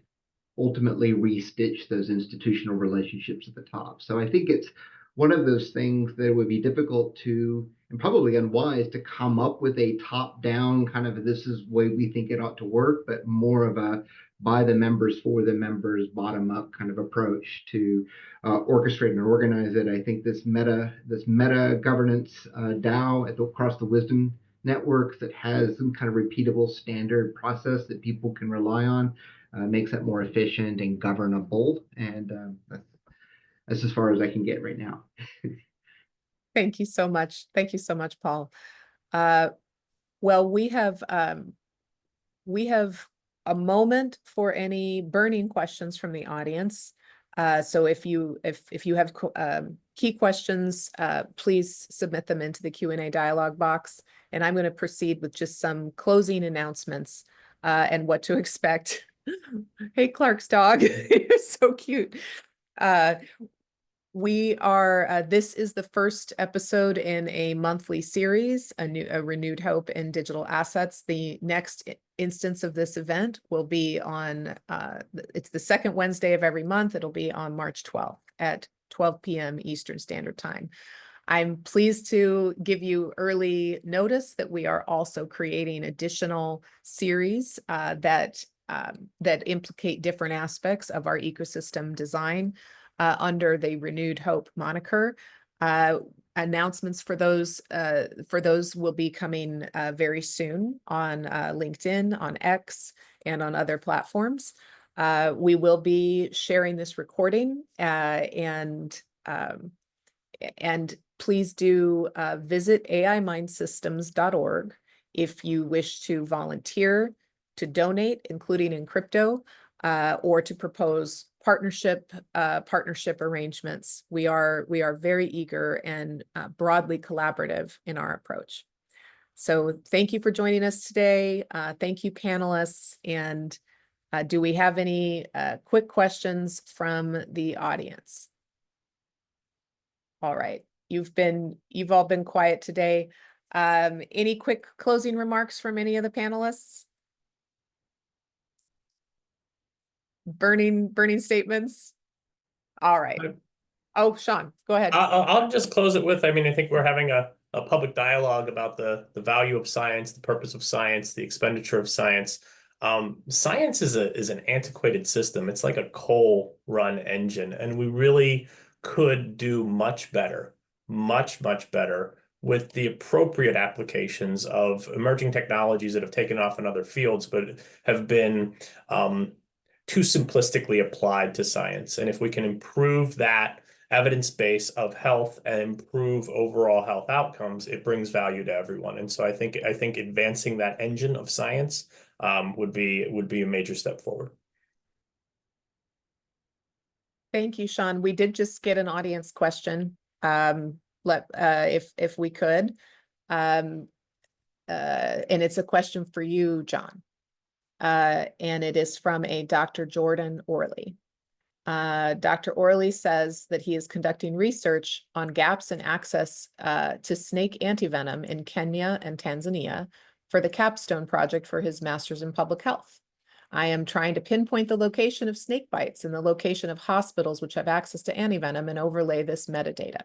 ultimately restitch those institutional relationships at the top. So I think it's one of those things that would be difficult to, and probably unwise, to come up with a top-down kind of, this is the way we think it ought to work, but more of a by the members, for the members, bottom-up kind of approach to orchestrate and organize it. I think this meta governance DAO across the wisdom networks that has some kind of repeatable standard process that people can rely on makes it more efficient and governable. And that's as far as I can get right now. Thank you so much. Thank you so much, Paul. Well, we have a moment for any burning questions from the audience. So if you have key questions, please submit them into the Q&A dialog box. And I'm going to proceed with just some closing announcements and what to expect Hey, Clark's dog. You're so cute. We are, this is the first episode in a monthly series, a renewed hope in digital assets. The next instance of this event will be on, it's the second Wednesday of every month. It'll be on March 12th at 12 p.m. Eastern Standard Time. I'm pleased to give you early notice that we are also creating additional series that implicate different aspects of our ecosystem design under the Renewed Hope moniker. Announcements for those will be coming very soon on LinkedIn, on X, and on other platforms. We will be sharing this recording and please do visit AIMindsystems.org if you wish to volunteer, to donate, including in crypto, or to propose partnership arrangements. We are very eager and broadly collaborative in our approach. So thank you for joining us today. Thank you, panelists. And do we have any quick questions from the audience? All right. You've all been quiet today. Any quick closing remarks from any of the panelists? Burning statements? All right. Oh, Sean, go ahead. I'll just close it with, I mean, I think we're having a public dialogue about the value of science, the purpose of science, the expenditure of science. Science is an antiquated system. It's like a coal run engine, and we really could do much better with the appropriate applications of emerging technologies that have taken off in other fields, but have been too simplistically applied to science. And if we can improve that evidence base of health and improve overall health outcomes, it brings value to everyone. And so I think advancing that engine of science would be a major step forward. Thank you, Sean. We did just get an audience question. If we could, and it's a question for you, John. And it is from a Dr. Jordan Orley. Dr. Orley says that he is conducting research on gaps in access to snake antivenom in Kenya and Tanzania for the capstone project for his master's in public health. I am trying to pinpoint the location of snake bites and the location of hospitals which have access to antivenom and overlay this metadata.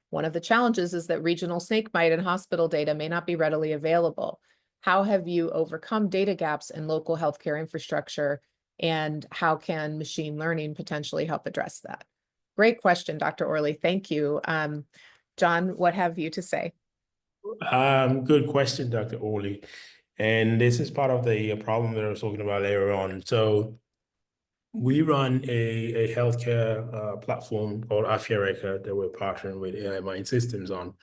One of the challenges is that regional snake bite and hospital data may not be readily available. How have you overcome data gaps in local healthcare infrastructure, and how can machine learning potentially help address that? Great question, Dr. Orley. Thank you. John, what have you to say? Good question, Dr. Orley. And this is part of the problem that I was talking about earlier on. So we run a healthcare platform called Afia Record that we're partnering with AI Mind Systems on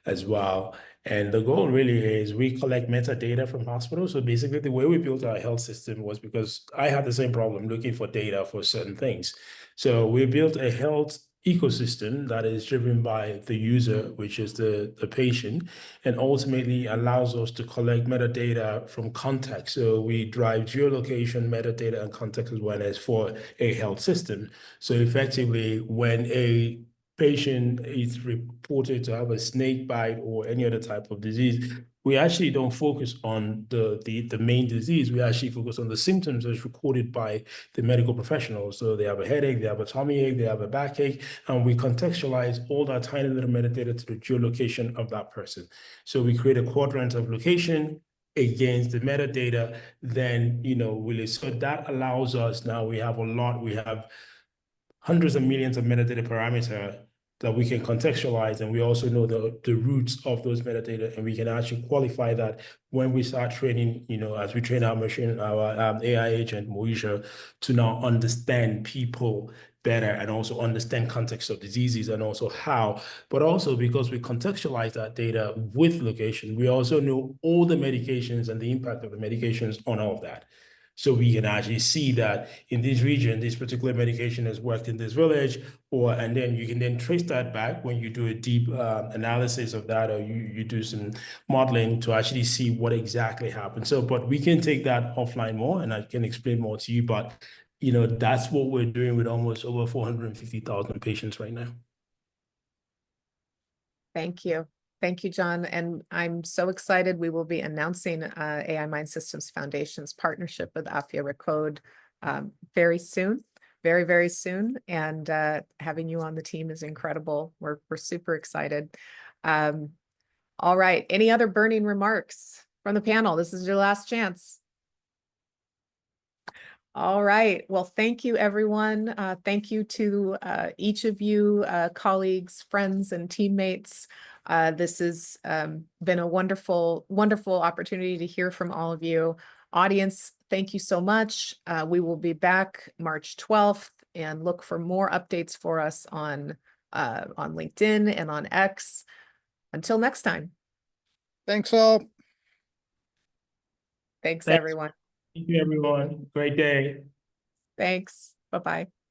as well. And the goal really is we collect metadata from hospitals. So basically the way we built our health system was because I had the same problem looking for data for certain things. So we built a health ecosystem that is driven by the user, which is the patient, and ultimately allows us to collect metadata from context. So we drive geolocation, metadata, and context awareness for a health system. So effectively, when a patient is reported to have a snake bite or any other type of disease, we actually don't focus on the main disease. We actually focus on the symptoms as recorded by the medical professionals. So they have a headache, they have a tummy ache, they have a backache, and we contextualize all that tiny little metadata to the geolocation of that person. So we create a quadrant of location against the metadata, then, really, so that allows us, now we have hundreds of millions of metadata parameter that we can contextualize, and we also know the roots of those metadata, and we can actually qualify that when we start training, as we train our machine, our AI agent, Moesha, to now understand people better and also understand context of diseases and also how, but also because we contextualize that data with location, we also know all the medications and the impact of the medications on all of that. So we can actually see that in this region, this particular medication has worked in this village, and then you can then trace that back when you do a deep analysis of that, or you do some modeling to actually see what exactly happened. So, but we can take that offline more, and I can explain more to you. But that's what we're doing with almost over 450,000 patients right now. Thank you. Thank you, John. And I'm so excited. We will be announcing AI Mind Systems Foundation's partnership with Afia Recode very soon, very, very soon. And having you on the team is incredible. We're super excited. All right. Any other burning remarks from the panel? This is your last chance. All right. Well, thank you, everyone. Thank you to each of you, colleagues, friends, and teammates. This has been a wonderful, wonderful opportunity to hear from all of you. Audience, thank you so much. We will be back March 12th, and look for more updates for us on LinkedIn and on X. Until next time. Thanks all. Thanks, Thanks. everyone. Thank you, everyone. Great day. Thanks. Bye-bye.